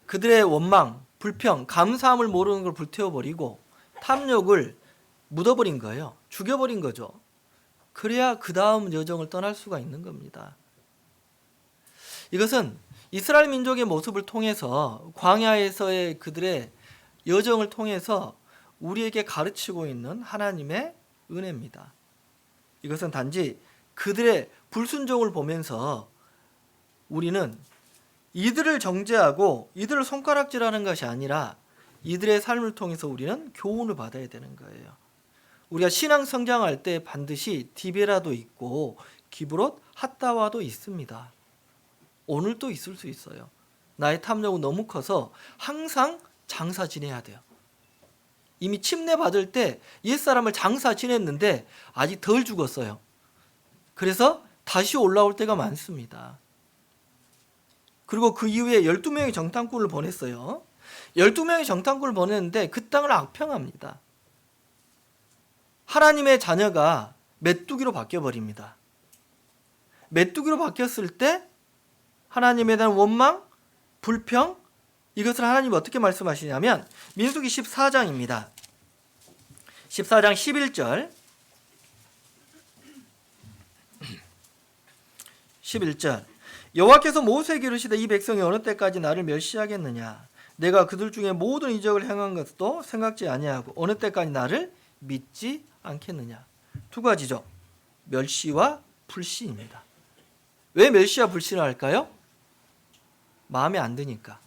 그들의 원망, 불평, 감사함을 모르는 걸 불태워버리고 탐욕을 묻어버린 거예요. 죽여버린 거죠. 그래야 그 다음 여정을 떠날 수가 있는 겁니다. 이것은 이스라엘 민족의 모습을 통해서 광야에서의 그들의 여정을 통해서 우리에게 가르치고 있는 하나님의 은혜입니다. 이것은 단지 그들의 불순종을 보면서 우리는 이들을 정죄하고 이들을 손가락질하는 것이 아니라 이들의 삶을 통해서 우리는 교훈을 받아야 되는 거예요. 우리가 신앙 성장할 때 반드시 디베라도 있고 기브롯 핫다와도 있습니다. 오늘도 있을 수 있어요. 나의 탐욕은 너무 커서 항상 장사 지내야 돼요. 이미 침례 받을 때 옛사람을 장사 지냈는데 아직 덜 죽었어요. 그래서 다시 올라올 때가 많습니다. 그리고 그 이후에 12명의 정탐꾼을 보냈어요. 12명의 정탐꾼을 보냈는데 그 땅을 악평합니다. 하나님의 자녀가 메뚜기로 바뀌어버립니다. 메뚜기로 바뀌었을 때 하나님에 대한 원망, 불평, 이것을 하나님이 어떻게 말씀하시냐면 민수기 14장입니다. 14장 11절 11절 여호와께서 모세에게 이르시되 이 백성이 어느 때까지 나를 멸시하겠느냐 내가 그들 중에 모든 이적을 행한 것도 생각지 아니하고 어느 때까지 나를 믿지 않겠느냐. 두 가지죠. 멸시와 불신입니다. 왜 멸시와 불신을 할까요? 마음에 안 드니까.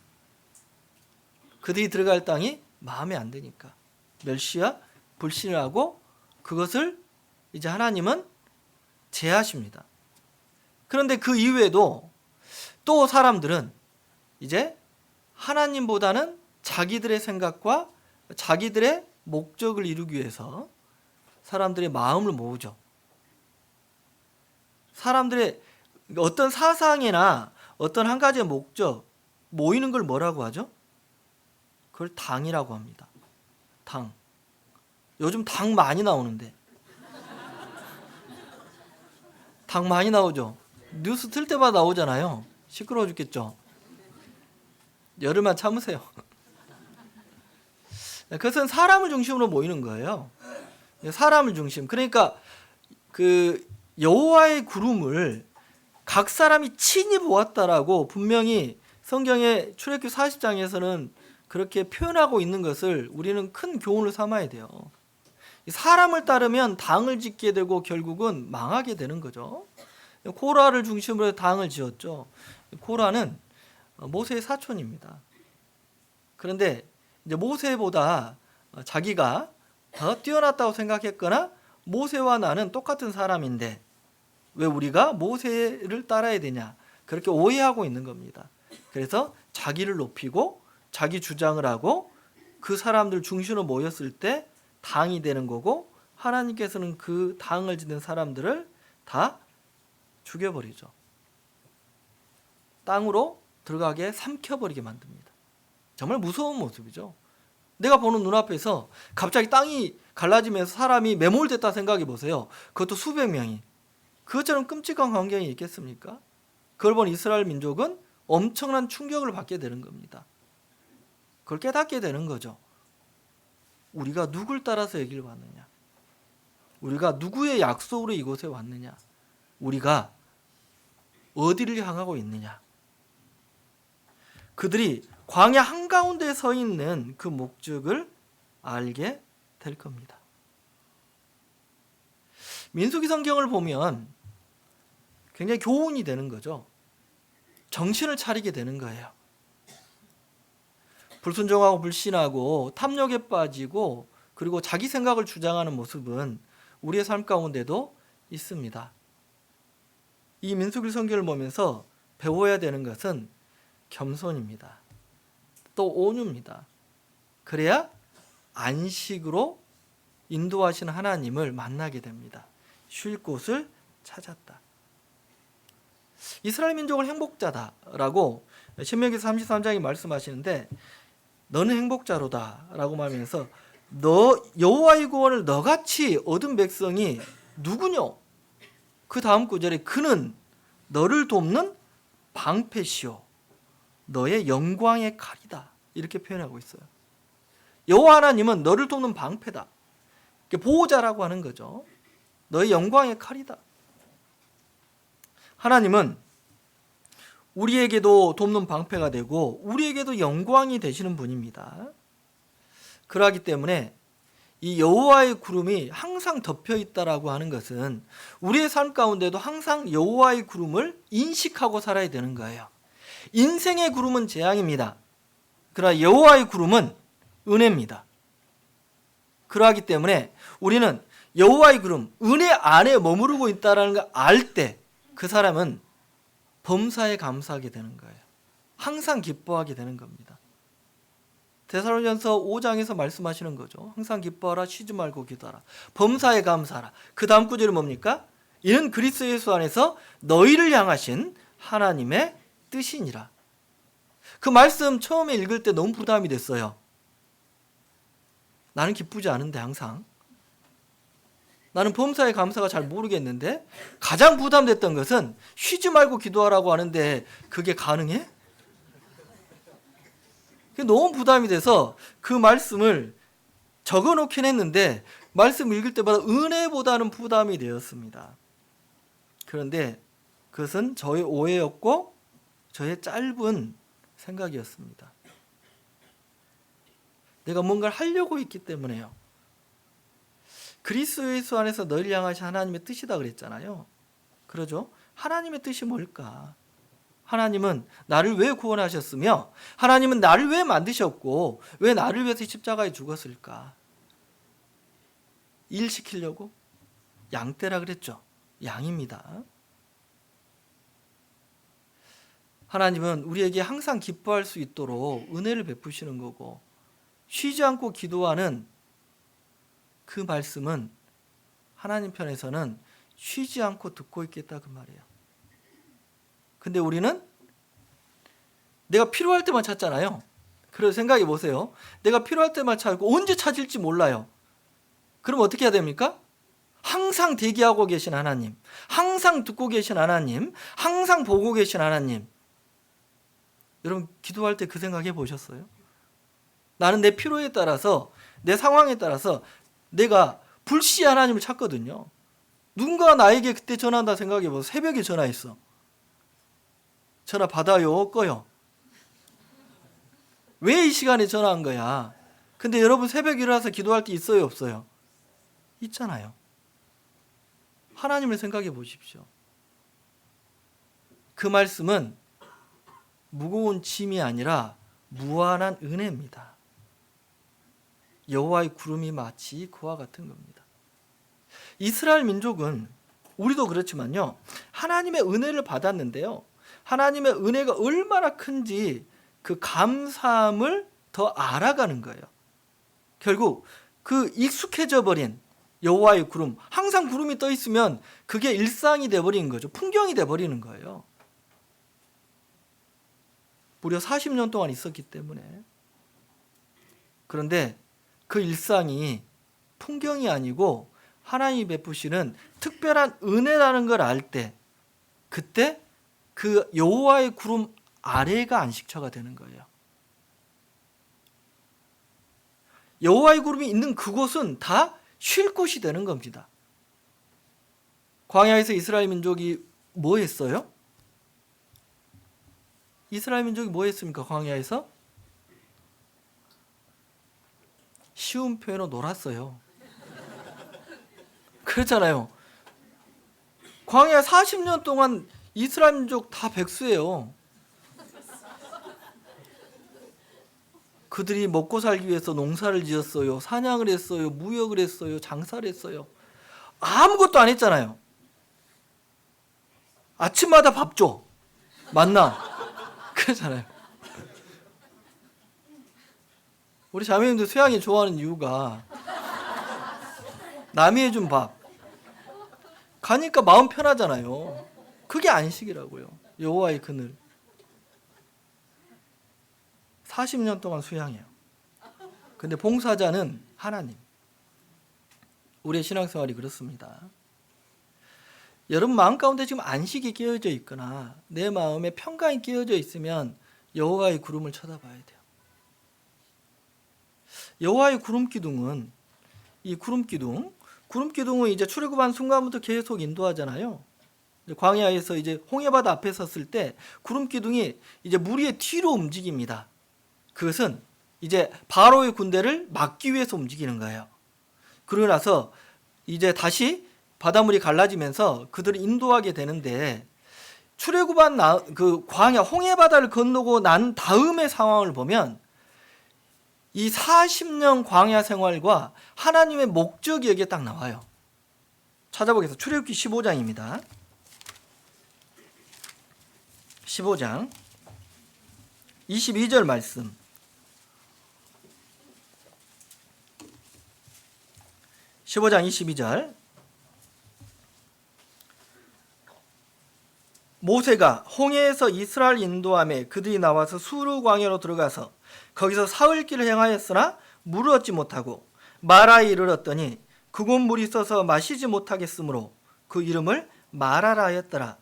그들이 들어갈 땅이 마음에 안 드니까 멸시와 불신을 하고 그것을 이제 하나님은 제하십니다. 그런데 그 이후에도 또 사람들은 이제 하나님보다는 자기들의 생각과 자기들의 목적을 이루기 위해서 사람들의 마음을 모으죠. 사람들의 어떤 사상이나 어떤 한 가지의 목적 모이는 걸 뭐라고 하죠? 그걸 당이라고 합니다. 당. 요즘 당 많이 나오는데. 당 많이 나오죠. 뉴스 틀 때마다 나오잖아요. 시끄러워 죽겠죠. 열흘만 참으세요. 그것은 사람을 중심으로 모이는 거예요. 사람을 중심. 그러니까 그 여호와의 구름을 각 사람이 친히 보았다라고 분명히 성경의 출애굽기 40장에서는 그렇게 표현하고 있는 것을 우리는 큰 교훈을 삼아야 돼요. 사람을 따르면 당을 짓게 되고 결국은 망하게 되는 거죠. 코라를 중심으로 당을 지었죠. 코라는 모세의 사촌입니다. 그런데 이제 모세보다 자기가 더 뛰어났다고 생각했거나 모세와 나는 똑같은 사람인데 왜 우리가 모세를 따라야 되냐 그렇게 오해하고 있는 겁니다. 그래서 자기를 높이고 자기 주장을 하고 그 사람들 중심으로 모였을 때 당이 되는 거고 하나님께서는 그 당을 짓는 사람들을 다 죽여버리죠. 땅으로 들어가게 삼켜버리게 만듭니다. 정말 무서운 모습이죠. 내가 보는 눈앞에서 갑자기 땅이 갈라지면서 사람이 매몰됐다 생각해 보세요. 그것도 수백 명이. 그것처럼 끔찍한 광경이 있겠습니까? 그걸 본 이스라엘 민족은 엄청난 충격을 받게 되는 겁니다. 그걸 깨닫게 되는 거죠. 우리가 누굴 따라서 여기를 왔느냐? 우리가 누구의 약속으로 이곳에 왔느냐? 우리가 어디를 향하고 있느냐? 그들이 광야 한가운데 서 있는 그 목적을 알게 될 겁니다. 민수기 성경을 보면 굉장히 교훈이 되는 거죠. 정신을 차리게 되는 거예요. 불순종하고 불신하고 탐욕에 빠지고 그리고 자기 생각을 주장하는 모습은 우리의 삶 가운데도 있습니다. 이 민수기 성경을 보면서 배워야 되는 것은 겸손입니다. 또 온유입니다. 그래야 안식으로 인도하시는 하나님을 만나게 됩니다. 쉴 곳을 찾았다. 이스라엘 민족을 행복자다라고 신명기 33장이 말씀하시는데 너는 행복자로다 라고 말하면서 너 여호와의 구원을 너같이 얻은 백성이 누구뇨? 그 다음 구절에 그는 너를 돕는 방패시오 너의 영광의 칼이다 이렇게 표현하고 있어요. 여호와 하나님은 너를 돕는 방패다. 보호자라고 하는 거죠. 너의 영광의 칼이다. 하나님은 우리에게도 돕는 방패가 되고 우리에게도 영광이 되시는 분입니다. 그러하기 때문에 이 여호와의 구름이 항상 덮여 있다라고 하는 것은 우리의 삶 가운데도 항상 여호와의 구름을 인식하고 살아야 되는 거예요. 인생의 구름은 재앙입니다. 그러나 여호와의 구름은 은혜입니다. 그러하기 때문에 우리는 여호와의 구름, 은혜 안에 머무르고 있다는 걸 알 때 그 사람은 범사에 감사하게 되는 거예요. 항상 기뻐하게 되는 겁니다. 데살로니가서 5장에서 말씀하시는 거죠. 항상 기뻐하라, 쉬지 말고 기도하라, 범사에 감사하라. 그 다음 구절이 뭡니까? 이는 그리스도 예수 안에서 너희를 향하신 하나님의 뜻이니라. 그 말씀 처음에 읽을 때 너무 부담이 됐어요. 나는 기쁘지 않은데 항상. 나는 범사에 감사가 잘 모르겠는데 가장 부담됐던 것은 쉬지 말고 기도하라고 하는데 그게 가능해? 너무 부담이 돼서 그 말씀을 적어놓긴 했는데 말씀 읽을 때마다 은혜보다는 부담이 되었습니다. 그런데 그것은 저의 오해였고 저의 짧은 생각이었습니다. 내가 뭔가를 하려고 했기 때문에요. 그리스도 예수 안에서 너희를 향하신 하나님의 뜻이다 그랬잖아요. 그러죠? 하나님의 뜻이 뭘까? 하나님은 나를 왜 구원하셨으며 하나님은 나를 왜 만드셨고 왜 나를 위해서 십자가에 죽었을까? 일 시키려고? 양떼라 그랬죠. 양입니다. 하나님은 우리에게 항상 기뻐할 수 있도록 은혜를 베푸시는 거고 쉬지 않고 기도하는 그 말씀은 하나님 편에서는 쉬지 않고 듣고 있겠다 그 말이에요. 근데 우리는 내가 필요할 때만 찾잖아요. 그래서 생각해 보세요. 내가 필요할 때만 찾고 언제 찾을지 몰라요. 그럼 어떻게 해야 됩니까? 항상 대기하고 계신 하나님, 항상 듣고 계신 하나님, 항상 보고 계신 하나님. 여러분 기도할 때 그 생각해 보셨어요? 나는 내 필요에 따라서 내 상황에 따라서 내가 불시 하나님을 찾거든요. 누군가 나에게 그때 전화한다 생각해 보세요. 새벽에 전화했어. 전화 받아요? 꺼요? 왜 이 시간에 전화한 거야? 근데 여러분 새벽에 일어나서 기도할 때 있어요? 없어요? 있잖아요. 하나님을 생각해 보십시오. 그 말씀은 무거운 짐이 아니라 무한한 은혜입니다. 여호와의 구름이 마치 그와 같은 겁니다. 이스라엘 민족은 우리도 그렇지만요. 하나님의 은혜를 받았는데요. 하나님의 은혜가 얼마나 큰지 그 감사함을 더 알아가는 거예요. 결국 그 익숙해져 버린 여호와의 구름, 항상 구름이 떠 있으면 그게 일상이 돼버리는 거죠. 풍경이 돼버리는 거예요. 무려 40년 동안 있었기 때문에. 그런데 그 일상이 풍경이 아니고 하나님이 베푸시는 특별한 은혜라는 걸 알 때 그때 그 여호와의 구름 아래가 안식처가 되는 거예요. 여호와의 구름이 있는 그곳은 다 쉴 곳이 되는 겁니다. 광야에서 이스라엘 민족이 뭐 했어요? 이스라엘 민족이 뭐 했습니까? 광야에서? 쉬운 표현으로 놀았어요. 그렇잖아요. 광야 40년 동안 이스라엘 민족 다 백수예요. 그들이 먹고 살기 위해서 농사를 지었어요. 사냥을 했어요. 무역을 했어요. 장사를 했어요. 아무것도 안 했잖아요. 아침마다 밥 줘. 만나. 그렇잖아요. 우리 자매님들 수양이 좋아하는 이유가 남이 해준 밥 가니까 마음 편하잖아요. 그게 안식이라고요. 여호와의 그늘. 40년 동안 수양해요. 근데 봉사자는 하나님. 우리의 신앙생활이 그렇습니다. 여러분 마음 가운데 지금 안식이 깨어져 있거나 내 마음에 평강이 깨어져 있으면 여호와의 구름을 쳐다봐야 돼요. 여호와의 구름 기둥은 이 구름은 이제 출애굽한 순간부터 계속 인도하잖아요. 광야에서 이제 홍해바다 앞에 섰을 때 구름 기둥이 이제 물 위에 뒤로 움직입니다. 그것은 이제 바로의 군대를 막기 위해서 움직이는 거예요. 그러고 나서 이제 다시 바닷물이 갈라지면서 그들을 인도하게 되는데, 출애굽한 그 광야 홍해 바다를 건너고 난 다음의 상황을 보면 이 40년 광야 생활과 하나님의 목적이 여기에 딱 나와요. 찾아보겠습니다. 출애굽기 15장입니다. 15장 22절 말씀. (15장 22절) 모세가 홍해에서 이스라엘 인도함에 그들이 나와서 수르 광야로 들어가서 거기서 사흘길을 행하였으나 물을 얻지 못하고 마라에 이르렀더니 그곳 물이 써서 마시지 못하겠으므로 그 이름을 마라라 하였더라.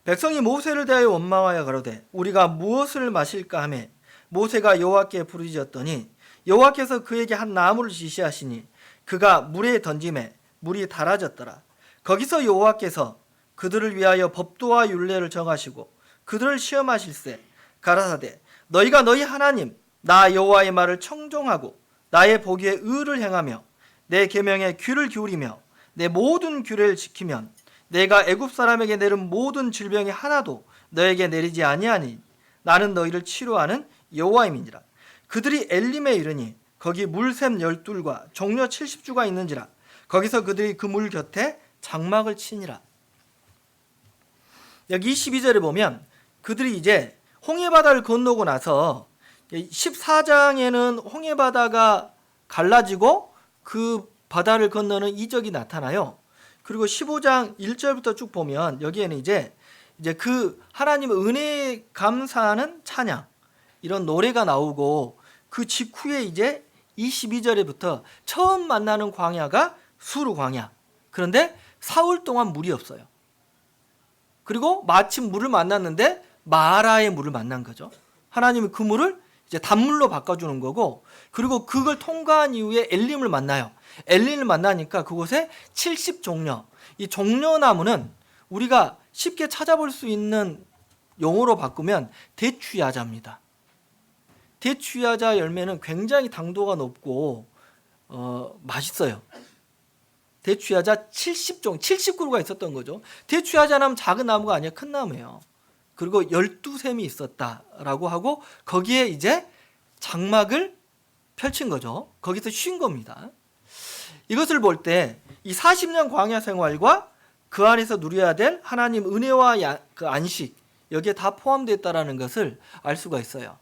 백성이 모세를 대하여 원망하여 가로되 우리가 무엇을 마실까 하매 모세가 여호와께 부르짖었더니 여호와께서 그에게 한 나무를 지시하시니 그가 물에 던지매 물이 달아졌더라. 거기서 여호와께서 그들을 위하여 법도와 율례를 정하시고 그들을 시험하실세 가라사대 너희가 너희 하나님 나 여호와의 말을 청종하고 나의 보기에 의를 행하며 내 계명에 귀를 기울이며 내 모든 규례를 지키면 내가 애굽 사람에게 내린 모든 질병이 하나도 너에게 내리지 아니하니 나는 너희를 치료하는 여호와임이니라. 그들이 엘림에 이르니 거기 물샘 12과 종려 70주가 있는지라. 거기서 그들이 그 물 곁에 장막을 치니라. 여기 12절에 보면 그들이 이제 홍해바다를 건너고 나서 14장에는 홍해바다가 갈라지고 그 바다를 건너는 이적이 나타나요. 그리고 15장 1절부터 쭉 보면 여기에는 이제 그 하나님의 은혜에 감사하는 찬양, 이런 노래가 나오고, 그 직후에 이제 22절에부터 처음 만나는 광야가 수르 광야. 그런데 사흘 동안 물이 없어요. 그리고 마침 물을 만났는데 마라의 물을 만난 거죠. 하나님이 그 물을 이제 단물로 바꿔주는 거고, 그리고 그걸 통과한 이후에 엘림을 만나요. 엘림을 만나니까 그곳에 70종려, 이 종려나무는 우리가 쉽게 찾아볼 수 있는 용어로 바꾸면 대추야자입니다. 대추야자 열매는 굉장히 당도가 높고 맛있어요. 대추야자 70그루가 있었던 거죠. 대추야자나무 작은 나무가 아니라 큰 나무예요. 그리고 12샘이 있었다라고 하고 거기에 이제 장막을 펼친 거죠. 거기서 쉰 겁니다. 이것을 볼 때 이 40년 광야 생활과 그 안에서 누려야 될 하나님 은혜와 그 안식, 여기에 다 포함되어 있다는 것을 알 수가 있어요.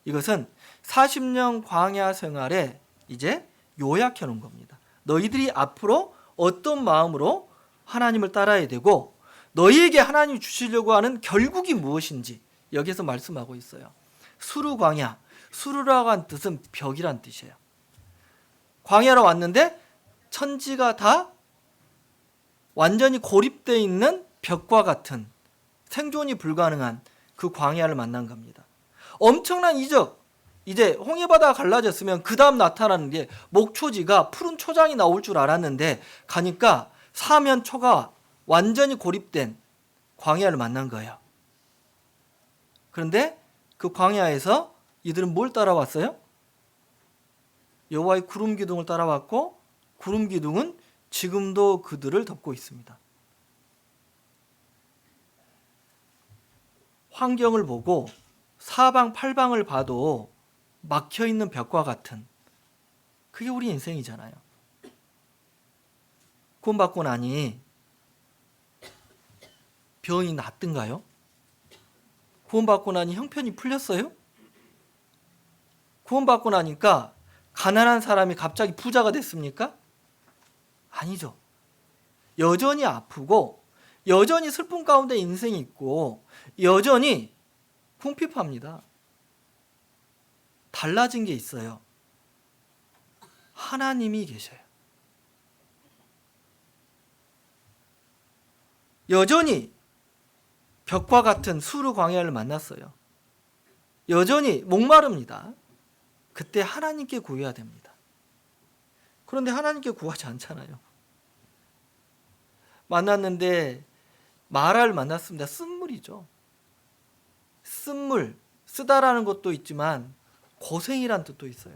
이것은 40년 광야 생활에 이제 요약해 놓은 겁니다. 너희들이 앞으로 어떤 마음으로 하나님을 따라야 되고 너희에게 하나님이 주시려고 하는 결국이 무엇인지 여기서 말씀하고 있어요. 수르 광야, 수르라고 한 뜻은 벽이란 뜻이에요. 광야로 왔는데 천지가 다 완전히 고립되어 있는 벽과 같은, 생존이 불가능한 그 광야를 만난 겁니다. 엄청난 이적, 이제 홍해바다가 갈라졌으면 그 다음 나타나는 게 목초지가 푸른 초장이 나올 줄 알았는데 가니까 사면초가 완전히 고립된 광야를 만난 거예요. 그런데 그 광야에서 이들은 뭘 따라왔어요? 여호와의 구름 기둥을 따라왔고, 구름 기둥은 지금도 그들을 덮고 있습니다. 환경을 보고 사방팔방을 봐도 막혀있는 벽과 같은, 그게 우리 인생이잖아요. 구원받고 나니 병이 낫던가요? 구원받고 나니 형편이 풀렸어요? 구원받고 나니까 가난한 사람이 갑자기 부자가 됐습니까? 아니죠. 여전히 아프고 여전히 슬픔 가운데 인생이 있고 여전히 궁핍합니다. 달라진 게 있어요. 하나님이 계셔요. 여전히 벽과 같은 수르 광야를 만났어요. 여전히 목마릅니다. 그때 하나님께 구해야 됩니다. 그런데 하나님께 구하지 않잖아요. 만났는데 마라를 만났습니다. 쓴물이죠. 쓴물, 쓰다라는 것도 있지만 고생이란 뜻도 있어요.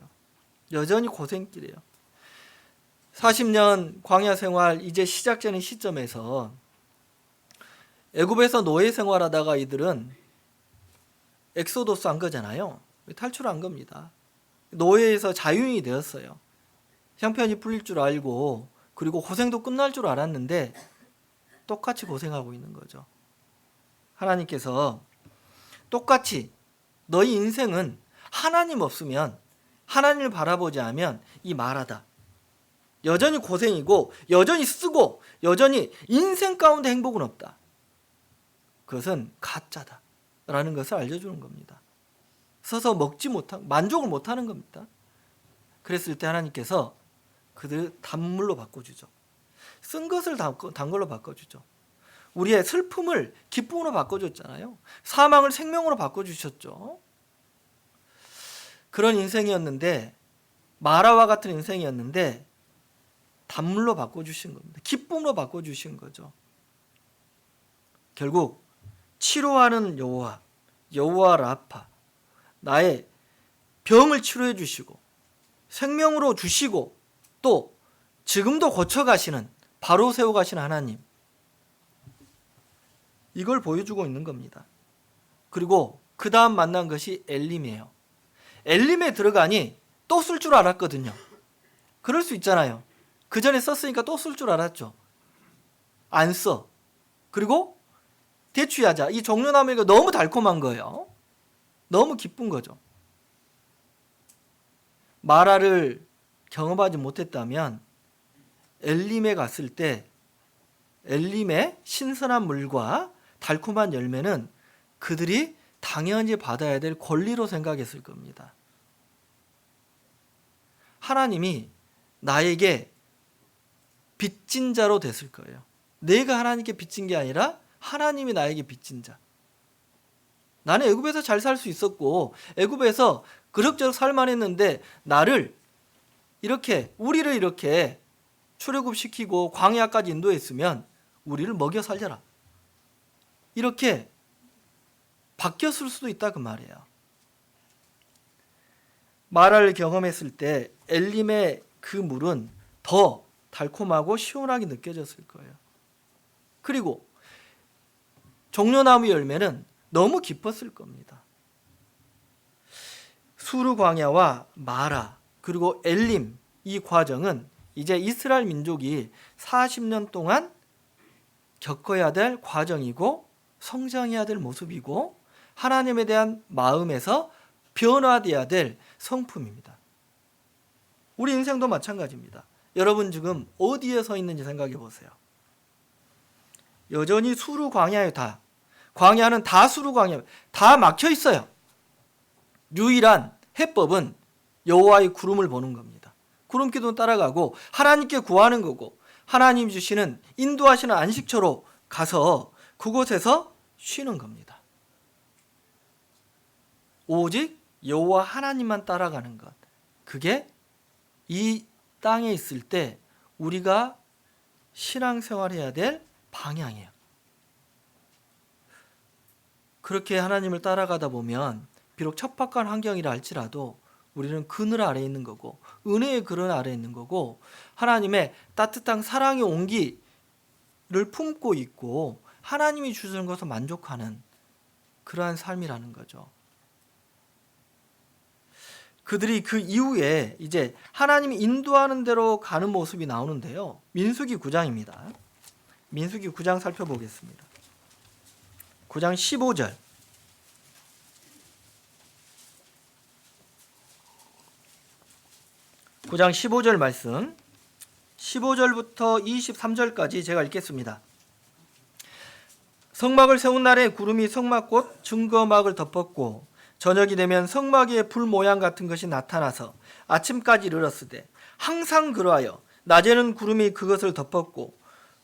여전히 고생길이에요. 40년 광야 생활 이제 시작되는 시점에서 애굽에서 노예 생활하다가 이들은 엑소도스 한 거잖아요. 탈출한 겁니다. 노예에서 자유인이 되었어요. 형편이 풀릴 줄 알고 그리고 고생도 끝날 줄 알았는데 똑같이 고생하고 있는 거죠. 하나님께서 똑같이 너희 인생은 하나님 없으면, 하나님을 바라보지 않으면 이 말하다 여전히 고생이고 여전히 쓰고 여전히 인생 가운데 행복은 없다. 그것은 가짜다 라는 것을 알려주는 겁니다. 서서 먹지 못하고 만족을 못하는 겁니다. 그랬을 때 하나님께서 그들을 단물로 바꿔주죠. 쓴 것을 단 걸로 바꿔주죠. 우리의 슬픔을 기쁨으로 바꿔줬잖아요. 사망을 생명으로 바꿔주셨죠. 그런 인생이었는데, 마라와 같은 인생이었는데 단물로 바꿔주신 겁니다. 기쁨으로 바꿔주신 거죠. 결국 치료하는 여호와 라파, 나의 병을 치료해 주시고 생명으로 주시고 또 지금도 고쳐가시는, 바로 세워가시는 하나님, 이걸 보여주고 있는 겁니다. 그리고 그 다음 만난 것이 엘림이에요. 엘림에 들어가니 또 쓸 줄 알았거든요. 그럴 수 있잖아요. 그 전에 썼으니까 또 쓸 줄 알았죠. 안 써. 그리고 대추야자, 이 종려나무가 너무 달콤한 거예요. 너무 기쁜 거죠. 마라를 경험하지 못했다면 엘림에 갔을 때 엘림의 신선한 물과 달콤한 열매는 그들이 당연히 받아야 될 권리로 생각했을 겁니다. 하나님이 나에게 빚진 자로 됐을 거예요. 내가 하나님께 빚진 게 아니라 하나님이 나에게 빚진 자. 나는 애굽에서 잘 살 수 있었고 애굽에서 그럭저럭 살만했는데 나를 이렇게, 우리를 이렇게 출애굽시키고 광야까지 인도했으면 우리를 먹여 살려라. 이렇게 바뀌었을 수도 있다 그 말이에요. 마라를 경험했을 때 엘림의 그 물은 더 달콤하고 시원하게 느껴졌을 거예요. 그리고 종려나무 열매는 너무 기뻤을 겁니다. 수르 광야와 마라 그리고 엘림, 이 과정은 이제 이스라엘 민족이 40년 동안 겪어야 될 과정이고 성장해야 될 모습이고 하나님에 대한 마음에서 변화되어야 될 성품입니다. 우리 인생도 마찬가지입니다. 여러분 지금 어디에 서 있는지 생각해 보세요. 여전히 수르 광야에 다, 광야는 다 수르 광야, 다 막혀 있어요. 유일한 해법은 여호와의 구름을 보는 겁니다. 구름기도 따라가고 하나님께 구하는 거고 하나님 주시는, 인도하시는 안식처로 가서 그곳에서 쉬는 겁니다. 오직 여호와 하나님만 따라가는 것, 그게 이 땅에 있을 때 우리가 신앙생활해야 될 방향이에요. 그렇게 하나님을 따라가다 보면 비록 척박한 환경이라 할지라도 우리는 그늘 아래에 있는 거고 은혜의 그늘 아래에 있는 거고 하나님의 따뜻한 사랑의 온기를 품고 있고 하나님이 주시는 것을 만족하는 그러한 삶이라는 거죠. 그들이 그 이후에 이제 하나님이 인도하는 대로 가는 모습이 나오는데요. 민수기 9장입니다. 민수기 9장 살펴보겠습니다. 9장 15절. (9장 15절) 말씀, 15절부터 23절까지 제가 읽겠습니다. 성막을 세운 날에 구름이 성막곧 증거막을 덮었고 저녁이 되면 성막 위에 불 모양 같은 것이 나타나서 아침까지 이르렀으되 항상 그러하여 낮에는 구름이 그것을 덮었고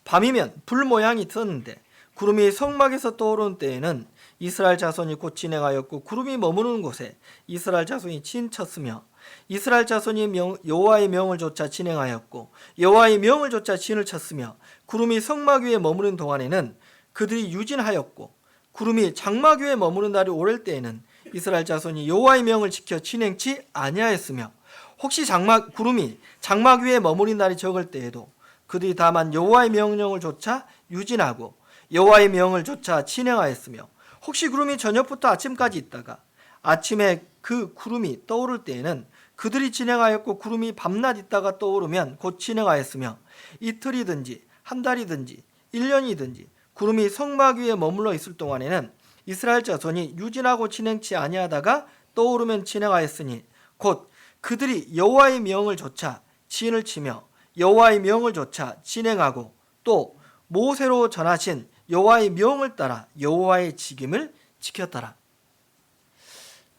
밤이면 불 모양이 떴는데 구름이 성막에서 떠오르는 때에는 이스라엘 자손이 곧 진행하였고 구름이 머무르는 곳에 이스라엘 자손이 진쳤으며 이스라엘 자손이 여호와의 명을 조차 진행하였고 여호와의 명을 조차 진을 쳤으며 구름이 성막 위에 머무르는 동안에는 그들이 유진하였고 구름이 장막 위에 머무르는 날이 오를 때에는 이스라엘 자손이 여호와의 명을 지켜 진행치 아니하였으며 혹시 구름이 장막 위에 머무린 날이 적을 때에도 그들이 다만 여호와의 명령을 조차 유진하고 여호와의 명을 조차 진행하였으며 혹시 구름이 저녁부터 아침까지 있다가 아침에 그 구름이 떠오를 때에는 그들이 진행하였고 구름이 밤낮 있다가 떠오르면 곧 진행하였으며 이틀이든지 한 달이든지 1년이든지 구름이 성막 위에 머물러 있을 동안에는 이스라엘 자손이 유진하고 진행치 아니하다가 떠오르면 진행하였으니 곧 그들이 여호와의 명을 조차 진을 치며 여호와의 명을 조차 진행하고 또 모세로 전하신 여호와의 명을 따라 여호와의 직임을 지켰더라.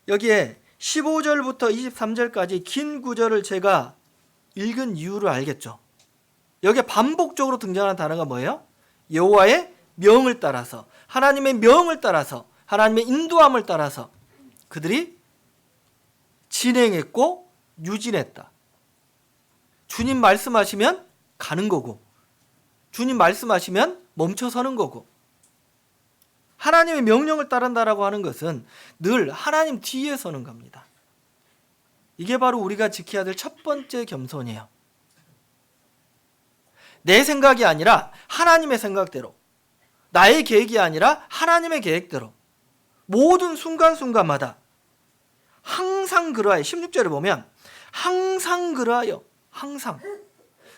여기에 15절부터 23절까지 긴 구절을 제가 읽은 이유를 알겠죠. 여기에 반복적으로 등장하는 단어가 뭐예요? 여호와의 명을 따라서, 하나님의 명을 따라서, 하나님의 인도함을 따라서 그들이 진행했고 유진했다. 주님 말씀하시면 가는 거고, 주님 말씀하시면 멈춰서는 거고, 하나님의 명령을 따른다라고 하는 것은 늘 하나님 뒤에 서는 겁니다. 이게 바로 우리가 지켜야 될 첫 번째 겸손이에요. 내 생각이 아니라 하나님의 생각대로, 나의 계획이 아니라 하나님의 계획대로 모든 순간순간마다 항상 그러하여, 16절에 보면 항상 그러하여, 항상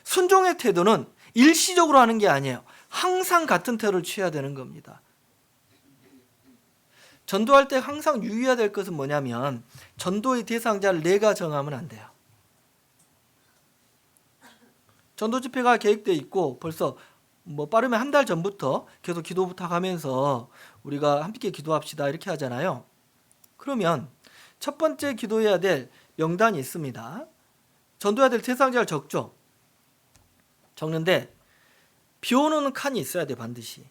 순종의 태도는 일시적으로 하는 게 아니에요. 항상 같은 태도를 취해야 되는 겁니다. 전도할 때 항상 유의해야 될 것은 뭐냐면 전도의 대상자를 내가 정하면 안 돼요. 전도 집회가 계획되어 있고 벌써 빠르면 한 달 전부터 계속 기도 부탁하면서 우리가 함께 기도합시다 이렇게 하잖아요. 그러면 첫 번째 기도해야 될 명단이 있습니다. 전도해야 될 대상자를 적죠. 적는데 비워놓는 칸이 있어야 돼. 반드시.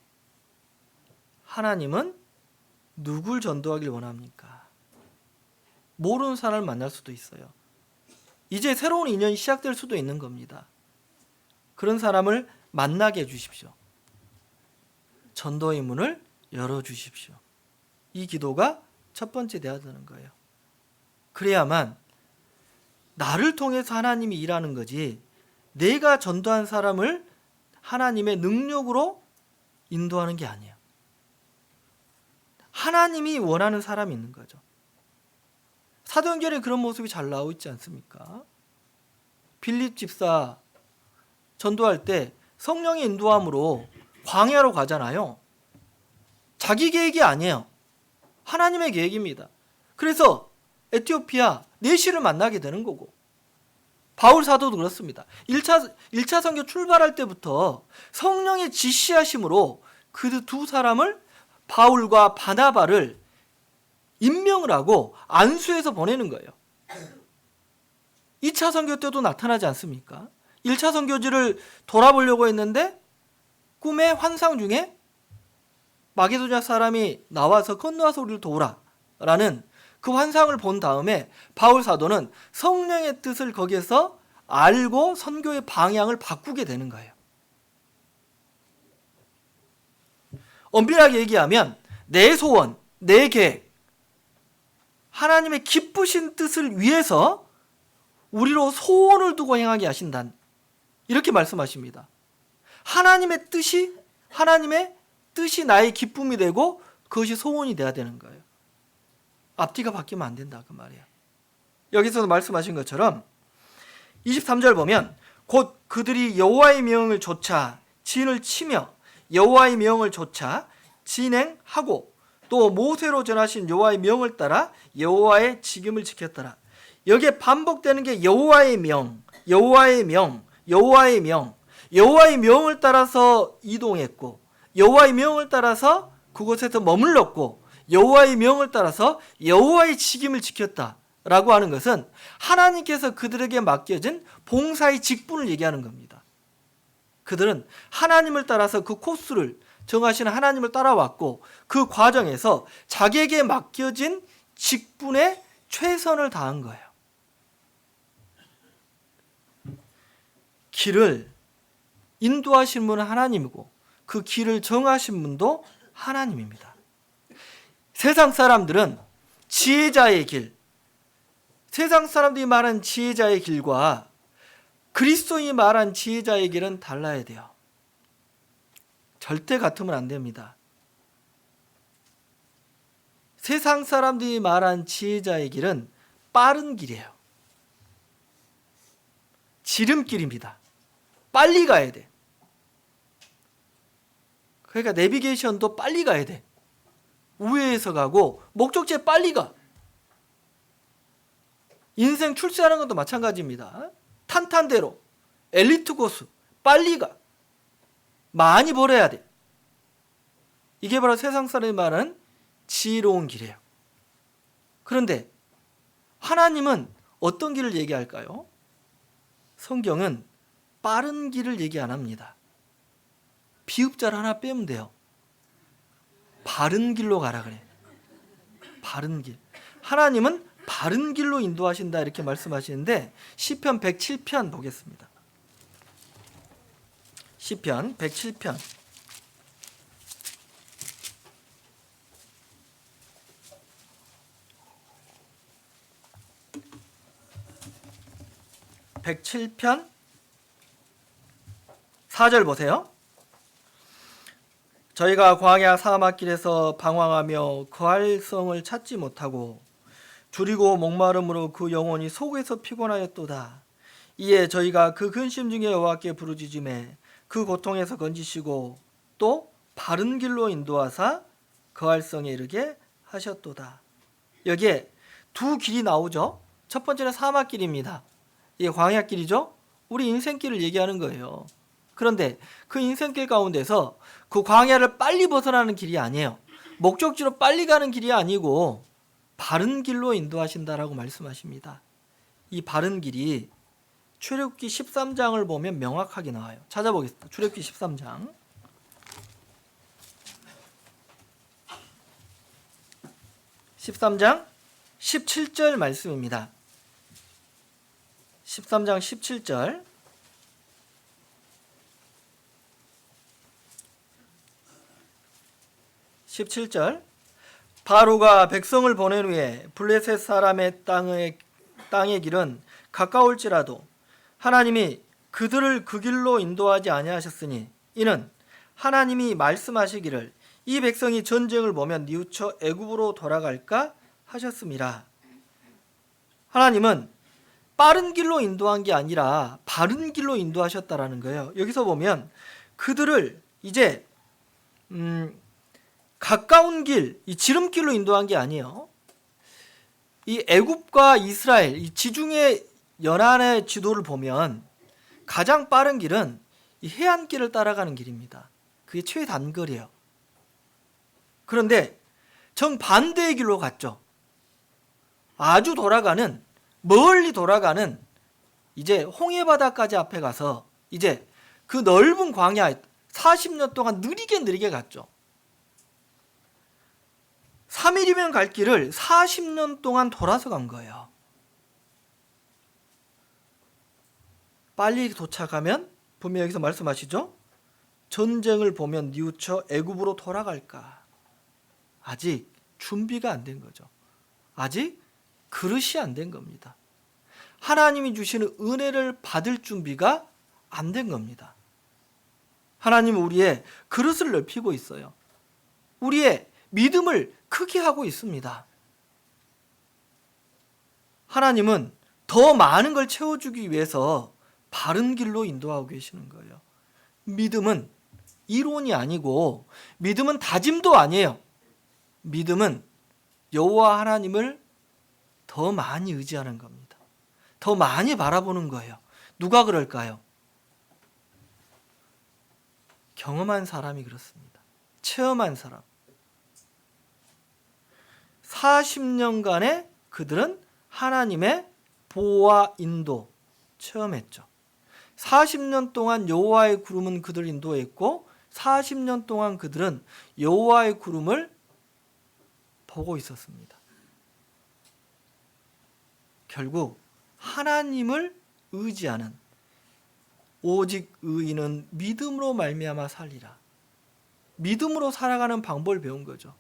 하나님은 누굴 전도하길 원합니까? 모르는 사람을 만날 수도 있어요. 이제 새로운 인연이 시작될 수도 있는 겁니다. 그런 사람을 만나게 해주십시오. 전도의 문을 열어주십시오. 이 기도가 첫 번째 돼야 되는 거예요. 그래야만 나를 통해서 하나님이 일하는 거지, 내가 전도한 사람을 하나님의 능력으로 인도하는 게 아니에요. 하나님이 원하는 사람이 있는 거죠. 사도행전에 그런 모습이 잘 나오고 있지 않습니까? 빌립 집사 전도할 때 성령의 인도함으로 광야로 가잖아요. 자기 계획이 아니에요. 하나님의 계획입니다. 그래서 에티오피아 내시를 만나게 되는 거고, 바울 사도도 그렇습니다. 1차 선교 출발할 때부터 성령의 지시하심으로 그 두 사람을, 바울과 바나바를 임명을 하고 안수해서 보내는 거예요. 2차 선교 때도 나타나지 않습니까? 1차 선교지를 돌아보려고 했는데 꿈의 환상 중에 마게도냐 사람이 나와서 건너와서 우리를 도우라 라는 그 환상을 본 다음에 바울 사도는 성령의 뜻을 거기에서 알고 선교의 방향을 바꾸게 되는 거예요. 엄밀하게 얘기하면 내 소원, 내 계획, 하나님의 기쁘신 뜻을 위해서 우리로 소원을 두고 행하게 하신다, 이렇게 말씀하십니다. 하나님의 뜻이 나의 기쁨이 되고 그것이 소원이 돼야 되는 거예요. 앞뒤가 바뀌면 안 된다 그 말이에요. 여기서도 말씀하신 것처럼 23절 보면 곧 그들이 여호와의 명을 조차 진을 치며 여호와의 명을 조차 진행하고 또 모세로 전하신 여호와의 명을 따라 여호와의 직임을 지켰더라. 여기에 반복되는 게 여호와의 명, 여호와의 명, 여호와의 명, 여호와의 명을 따라서 이동했고, 여호와의 명을 따라서 그곳에서 머물렀고, 여호와의 명을 따라서 여호와의 직임을 지켰다라고 하는 것은 하나님께서 그들에게 맡겨진 봉사의 직분을 얘기하는 겁니다. 그들은 하나님을 따라서 그 코스를 정하시는 하나님을 따라왔고, 그 과정에서 자기에게 맡겨진 직분에 최선을 다한 거예요. 길을 인도하신 분은 하나님이고 그 길을 정하신 분도 하나님입니다. 세상 사람들은 지혜자의 길, 세상 사람들이 말한 지혜자의 길과 그리스도인이 말한 지혜자의 길은 달라야 돼요. 절대 같으면 안 됩니다. 세상 사람들이 말한 지혜자의 길은 빠른 길이에요. 지름길입니다. 빨리 가야 돼. 그러니까 내비게이션도 빨리 가야 돼. 우회해서 가고 목적지에 빨리 가. 인생 출세하는 것도 마찬가지입니다. 탄탄대로 엘리트 고수 빨리 가. 많이 벌어야 돼. 이게 바로 세상 사람이 말하는 지혜로운 길이에요. 그런데 하나님은 어떤 길을 얘기할까요? 성경은 빠른 길을 얘기 안 합니다. 비읍자를 하나 빼면 돼요. 바른 길로 가라 그래. 바른 길. 하나님은 바른 길로 인도하신다 이렇게 말씀하시는데 시편 107편 보겠습니다. 시편 107편 107편 4절 보세요. 저희가 광야 사막길에서 방황하며 거할 성을 찾지 못하고 줄이고 목마름으로 그 영혼이 속에서 피곤하였도다. 이에 저희가 그 근심 중에 여호와께 부르짖음에 그 고통에서 건지시고 또 바른 길로 인도하사 거할 성에 이르게 하셨도다. 여기에 두 길이 나오죠. 첫 번째는 사막길입니다. 이게 광야길이죠. 우리 인생길을 얘기하는 거예요. 그런데 그 인생길 가운데서 그 광야를 빨리 벗어나는 길이 아니에요. 목적지로 빨리 가는 길이 아니고 바른 길로 인도하신다라고 말씀하십니다. 이 바른 길이 출애굽기 13장을 보면 명확하게 나와요. 찾아보겠습니다. 출애굽기 13장 13장 17절 말씀입니다. 13장 17절 바로가 백성을 보낸 후에 블레셋 사람의 땅의 길은 가까울지라도 하나님이 그들을 그 길로 인도하지 아니하셨으니 이는 하나님이 말씀하시기를 이 백성이 전쟁을 보면 뉘우쳐 애굽으로 돌아갈까 하셨습니다. 하나님은 빠른 길로 인도한 게 아니라 바른 길로 인도하셨다라는 거예요. 여기서 보면 그들을 이제 가까운 길, 이 지름길로 인도한 게 아니에요. 이 애굽과 이스라엘, 이 지중해 연안의 지도를 보면 가장 빠른 길은 이 해안길을 따라가는 길입니다. 그게 최단거리예요. 그런데 정반대의 길로 갔죠. 아주 돌아가는, 멀리 돌아가는 이제 홍해바다까지 앞에 가서 이제 그 넓은 광야 40년 동안 느리게 갔죠. 3일이면 갈 길을 40년 동안 돌아서 간 거예요. 빨리 도착하면 분명히 여기서 말씀하시죠. 전쟁을 보면 뉘우쳐 애굽으로 돌아갈까. 아직 준비가 안 된 거죠. 아직 그릇이 안 된 겁니다. 하나님이 주시는 은혜를 받을 준비가 안 된 겁니다. 하나님은 우리의 그릇을 넓히고 있어요. 우리의 믿음을 크게 하고 있습니다. 하나님은 더 많은 걸 채워주기 위해서 바른 길로 인도하고 계시는 거예요. 믿음은 이론이 아니고 믿음은 다짐도 아니에요. 믿음은 여호와 하나님을 더 많이 의지하는 겁니다. 더 많이 바라보는 거예요. 누가 그럴까요? 경험한 사람이 그렇습니다. 체험한 사람. 40년간의 그들은 하나님의 보호와 인도 체험했죠. 40년 동안 여호와의 구름은 그들을 인도했고 40년 동안 그들은 여호와의 구름을 보고 있었습니다. 결국 하나님을 의지하는 오직 의인은 믿음으로 말미암아 살리라. 믿음으로 살아가는 방법을 배운 거죠.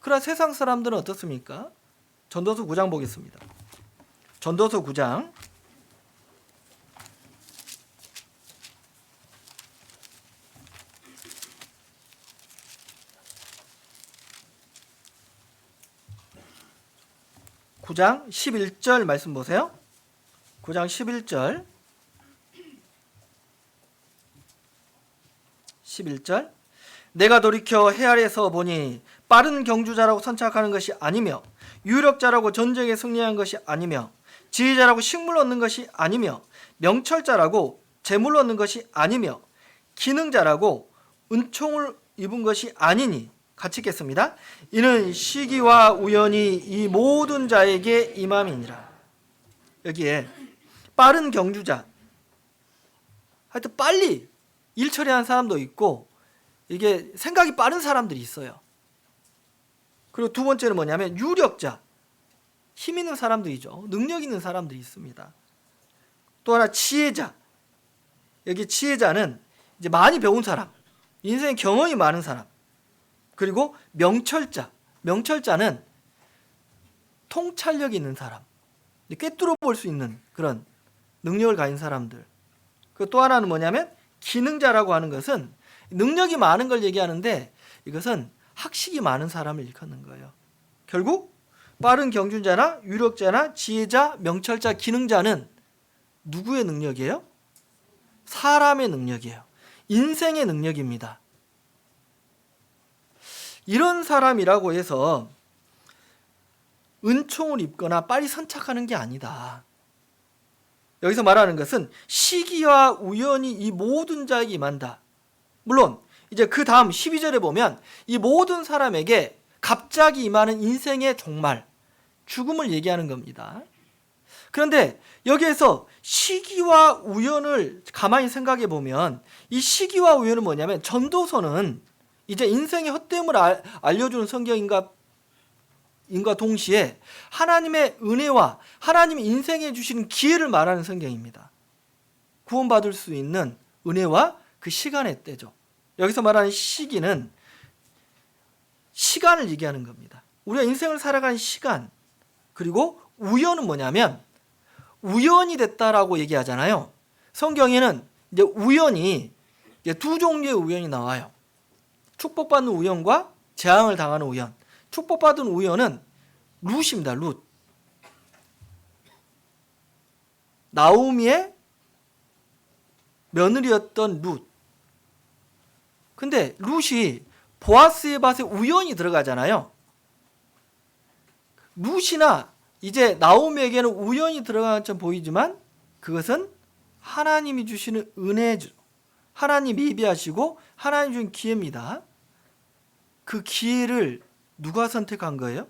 그러나 세상 사람들은 어떻습니까? 전도서 9장 보겠습니다. 전도서 9장 9장 11절 말씀 보세요. 9장 11절 11절 내가 돌이켜 해 아래서 보니 빠른 경주자라고 선착하는 것이 아니며 유력자라고 전쟁에 승리한 것이 아니며 지혜자라고 식물 얻는 것이 아니며 명철자라고 재물 얻는 것이 아니며 기능자라고 은총을 입은 것이 아니니 같이 읽겠습니다. 이는 시기와 우연이 이 모든 자에게 임함이니라. 여기에 빠른 경주자, 하여튼 빨리 일 처리한 사람도 있고 이게 생각이 빠른 사람들이 있어요. 그리고 두 번째는 뭐냐면 유력자, 힘 있는 사람들이죠. 능력 있는 사람들이 있습니다. 또 하나 지혜자. 여기 지혜자는 이제 많이 배운 사람, 인생 경험이 많은 사람. 그리고 명철자. 명철자는 통찰력 있는 사람, 꿰뚫어 볼 수 있는 그런 능력을 가진 사람들. 그리고 또 하나는 뭐냐면 기능자라고 하는 것은 능력이 많은 걸 얘기하는데 이것은 학식이 많은 사람을 일컫는 거예요. 결국 빠른 경주자나 유력자나 지혜자, 명철자, 기능자는 누구의 능력이에요? 사람의 능력이에요. 인생의 능력입니다. 이런 사람이라고 해서 은총을 입거나 빨리 선착하는 게 아니다. 여기서 말하는 것은 시기와 우연이 이 모든 자에게 임한다. 물론 이제 그 다음 12절에 보면 이 모든 사람에게 갑자기 임하는 인생의 종말, 죽음을 얘기하는 겁니다. 그런데 여기에서 시기와 우연을 가만히 생각해 보면 이 시기와 우연은 뭐냐면 전도서는 이제 인생의 헛됨을 알려주는 성경인가 동시에 하나님의 은혜와 하나님이 인생에 주시는 기회를 말하는 성경입니다. 구원받을 수 있는 은혜와 그 시간의 때죠. 여기서 말하는 시기는 시간을 얘기하는 겁니다. 우리가 인생을 살아가는 시간. 그리고 우연은 뭐냐면 우연이 됐다라고 얘기하잖아요. 성경에는 이제 우연이 이제 두 종류의 우연이 나와요. 축복받는 우연과 재앙을 당하는 우연. 축복받은 우연은 룻입니다. 룻. 나오미의 며느리였던 룻. 근데 룻이 보아스의 밭에 우연히 들어가잖아요. 룻이나 이제 나오미에게는 우연히 들어가는 것처럼 보이지만 그것은 하나님이 주시는 은혜죠. 하나님이 예비하시고 하나님 주신 기회입니다. 그 기회를 누가 선택한 거예요?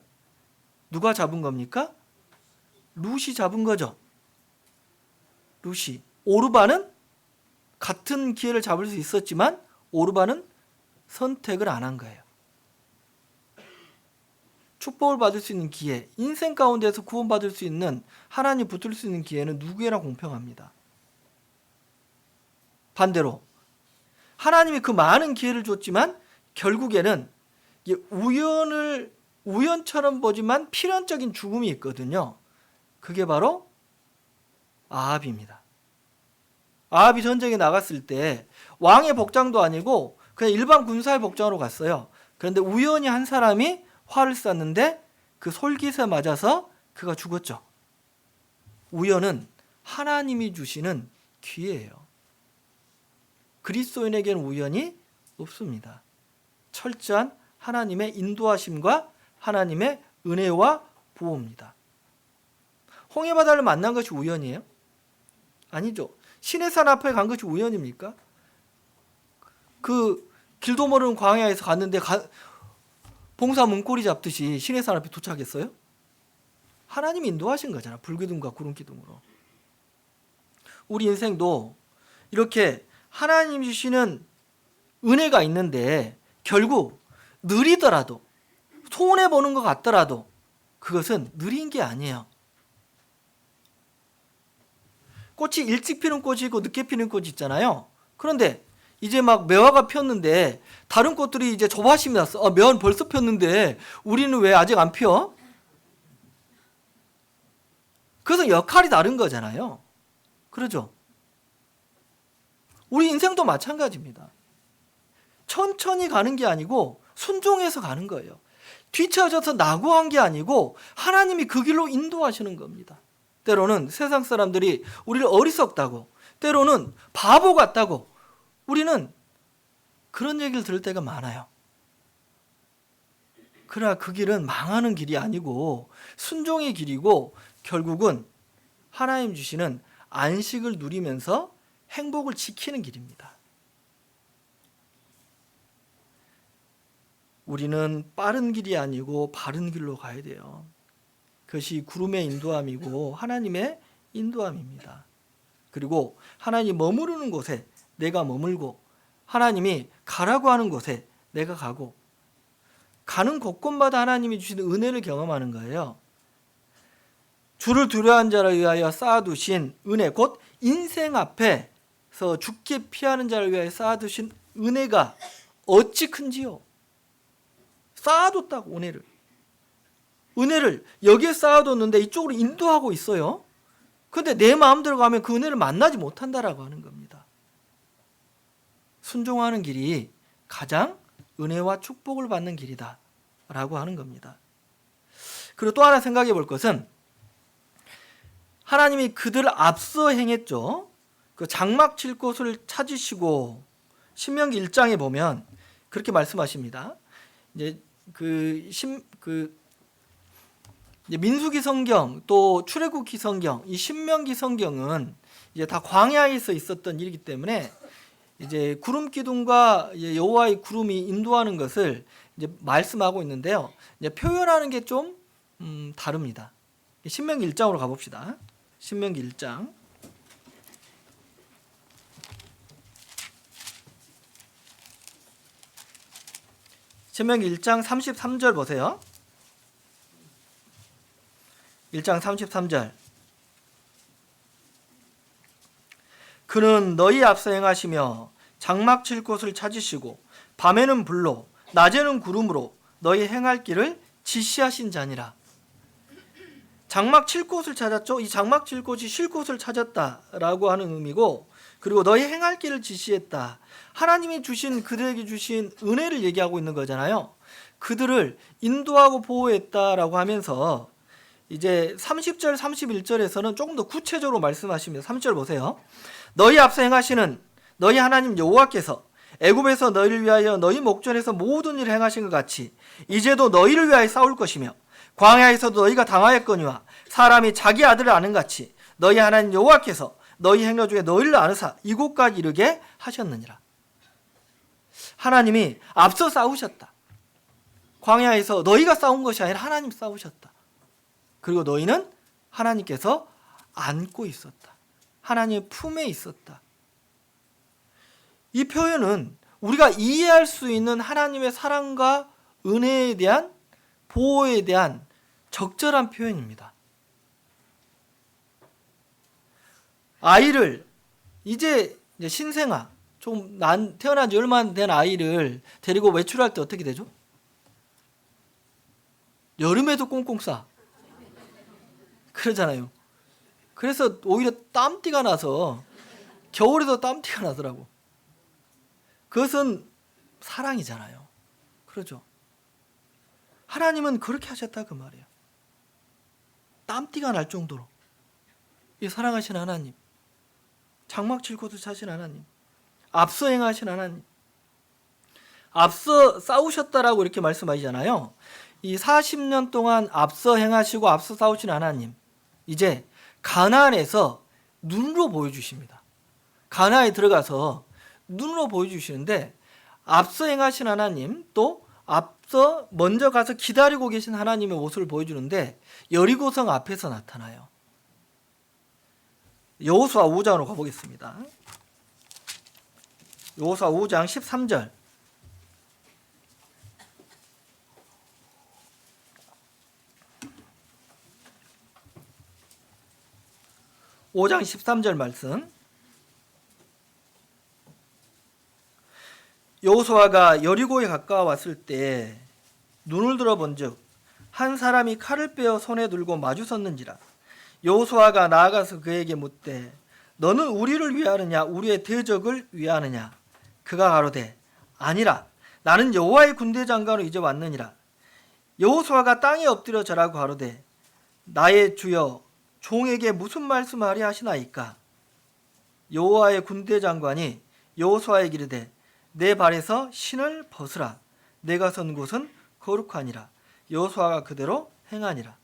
누가 잡은 겁니까? 룻이 잡은 거죠. 룻이. 오르바는 같은 기회를 잡을 수 있었지만 오르바는 선택을 안 한 거예요. 축복을 받을 수 있는 기회, 인생 가운데서 구원받을 수 있는, 하나님 붙을 수 있는 기회는 누구에나 공평합니다. 반대로 하나님이 그 많은 기회를 줬지만 결국에는 우연처럼 보지만 필연적인 죽음이 있거든요. 그게 바로 아합입니다. 아합이 전쟁에 나갔을 때 왕의 복장도 아니고 그냥 일반 군사의 복장으로 갔어요. 그런데 우연히 한 사람이 활을 쐈는데 그 솔깃에 맞아서 그가 죽었죠. 우연은 하나님이 주시는 기회예요. 그리스도인에게는 우연이 없습니다. 철저한 하나님의 인도하심과 하나님의 은혜와 보호입니다. 홍해바다를 만난 것이 우연이에요? 아니죠. 시내산 앞에 간 것이 우연입니까? 그 길도 모르는 광야에서 갔는데 봉사 문고리 잡듯이 시내산 앞에 도착했어요? 하나님이 인도하신 거잖아. 불기둥과 구름기둥으로. 우리 인생도 이렇게 하나님 주시는 은혜가 있는데 결국 느리더라도 손해보는 것 같더라도 그것은 느린 게 아니에요. 꽃이 일찍 피는 꽃이 있고 늦게 피는 꽃이 있잖아요. 그런데 이제 막 매화가 폈는데 다른 꽃들이 이제 조바심이 났어. 매화는 벌써 폈는데 우리는 왜 아직 안 피어? 그래서 역할이 다른 거잖아요. 그러죠? 우리 인생도 마찬가지입니다. 천천히 가는 게 아니고 순종해서 가는 거예요. 뒤처져서 낙오한 게 아니고 하나님이 그 길로 인도하시는 겁니다. 때로는 세상 사람들이 우리를 어리석다고, 때로는 바보 같다고, 우리는 그런 얘기를 들을 때가 많아요. 그러나 그 길은 망하는 길이 아니고 순종의 길이고 결국은 하나님 주시는 안식을 누리면서 행복을 지키는 길입니다. 우리는 빠른 길이 아니고 바른 길로 가야 돼요. 그것이 구름의 인도함이고 하나님의 인도함입니다. 그리고 하나님이 머무르는 곳에 내가 머물고 하나님이 가라고 하는 곳에 내가 가고 가는 곳곳마다 하나님이 주시는 은혜를 경험하는 거예요. 주를 두려워하는 자를 위하여 쌓아두신 은혜, 곧 인생 앞에서 죽게 피하는 자를 위하여 쌓아두신 은혜가 어찌 큰지요. 쌓아뒀다고, 은혜를 여기에 쌓아뒀는데 이쪽으로 인도하고 있어요. 그런데 내 마음대로 가면 그 은혜를 만나지 못한다라고 하는 겁니다. 순종하는 길이 가장 은혜와 축복을 받는 길이다 라고 하는 겁니다. 그리고 또 하나 생각해 볼 것은 하나님이 그들을 앞서 행했죠. 그 장막 칠 곳을 찾으시고 신명기 1장에 보면 그렇게 말씀하십니다. 이제 민수기 성경 또 출애굽기 성경, 이 신명기 성경은 이제 다 광야에서 있었던 일이기 때문에 이제 구름 기둥과 여호와의 구름이 인도하는 것을 이제 말씀하고 있는데요. 이제 표현하는 게 좀 다릅니다. 신명기 1장으로 가봅시다. 신명기 1장. 신명기 1장 33절 보세요. 1장 33절. 그는 너희 앞서 행하시며 장막 칠 곳을 찾으시고 밤에는 불로 낮에는 구름으로 너희 행할 길을 지시하신 자니라. 장막 칠 곳을 찾았죠. 이 장막 칠 곳이 쉴 곳을 찾았다라고 하는 의미고, 그리고 너희 행할 길을 지시했다. 하나님이 주신, 그들에게 주신 은혜를 얘기하고 있는 거잖아요. 그들을 인도하고 보호했다라고 하면서 이제 30절 31절에서는 조금 더 구체적으로 말씀하십니다. 3절 보세요. 너희 앞서 행하시는 너희 하나님 여호와께서 애굽에서 너희를 위하여 너희 목전에서 모든 일을 행하신 것 같이 이제도 너희를 위하여 싸울 것이며 광야에서도 너희가 당하였거니와 사람이 자기 아들을 아는 같이 너희 하나님 여호와께서 너희 행로 중에 너희를 아느사 이곳까지 이르게 하셨느니라. 하나님이 앞서 싸우셨다. 광야에서 너희가 싸운 것이 아니라 하나님 싸우셨다. 그리고 너희는 하나님께서 안고 있었다. 하나님의 품에 있었다. 이 표현은 우리가 이해할 수 있는 하나님의 사랑과 은혜에 대한, 보호에 대한 적절한 표현입니다. 아이를 이제 신생아, 좀 태어난 지 얼마 안 된 아이를 데리고 외출할 때 어떻게 되죠? 여름에도 꽁꽁 싸. 그러잖아요. 그래서 오히려 땀띠가 나서 겨울에도 땀띠가 나더라고. 그것은 사랑이잖아요. 그러죠. 하나님은 그렇게 하셨다 그 말이에요. 땀띠가 날 정도로 이 사랑하신 하나님, 장막 칠 곳을 찾으신 하나님, 앞서 행하신 하나님, 앞서 싸우셨다라고 이렇게 말씀하시잖아요. 이 40년 동안 앞서 행하시고 앞서 싸우신 하나님, 이제 가나안에서 눈으로 보여주십니다. 가나안에 들어가서 눈으로 보여주시는데, 앞서 행하신 하나님, 또 앞서 먼저 가서 기다리고 계신 하나님의 모습을 보여주는데 여리고성 앞에서 나타나요. 여호수아 5장으로 가보겠습니다. 여호수아 5장 13절. (5장 13절) 말씀. 여호수아가 여리고에 가까워 왔을 때 눈을 들어 본즉 한 사람이 칼을 빼어 손에 들고 마주섰는지라. 여호수아가 나아가서 그에게 묻되 너는 우리를 위하느냐 우리의 대적을 위하느냐? 그가 가로되 아니라 나는 여호와의 군대 장관으로 이제 왔느니라. 여호수아가 땅에 엎드려 절하고 가로되 나의 주여 종에게 무슨 말씀하리 하시나이까? 여호와의 군대 장관이 여호수아에게 이르되 내 발에서 신을 벗으라. 내가 선 곳은 거룩하니라. 여호수아가 그대로 행하니라.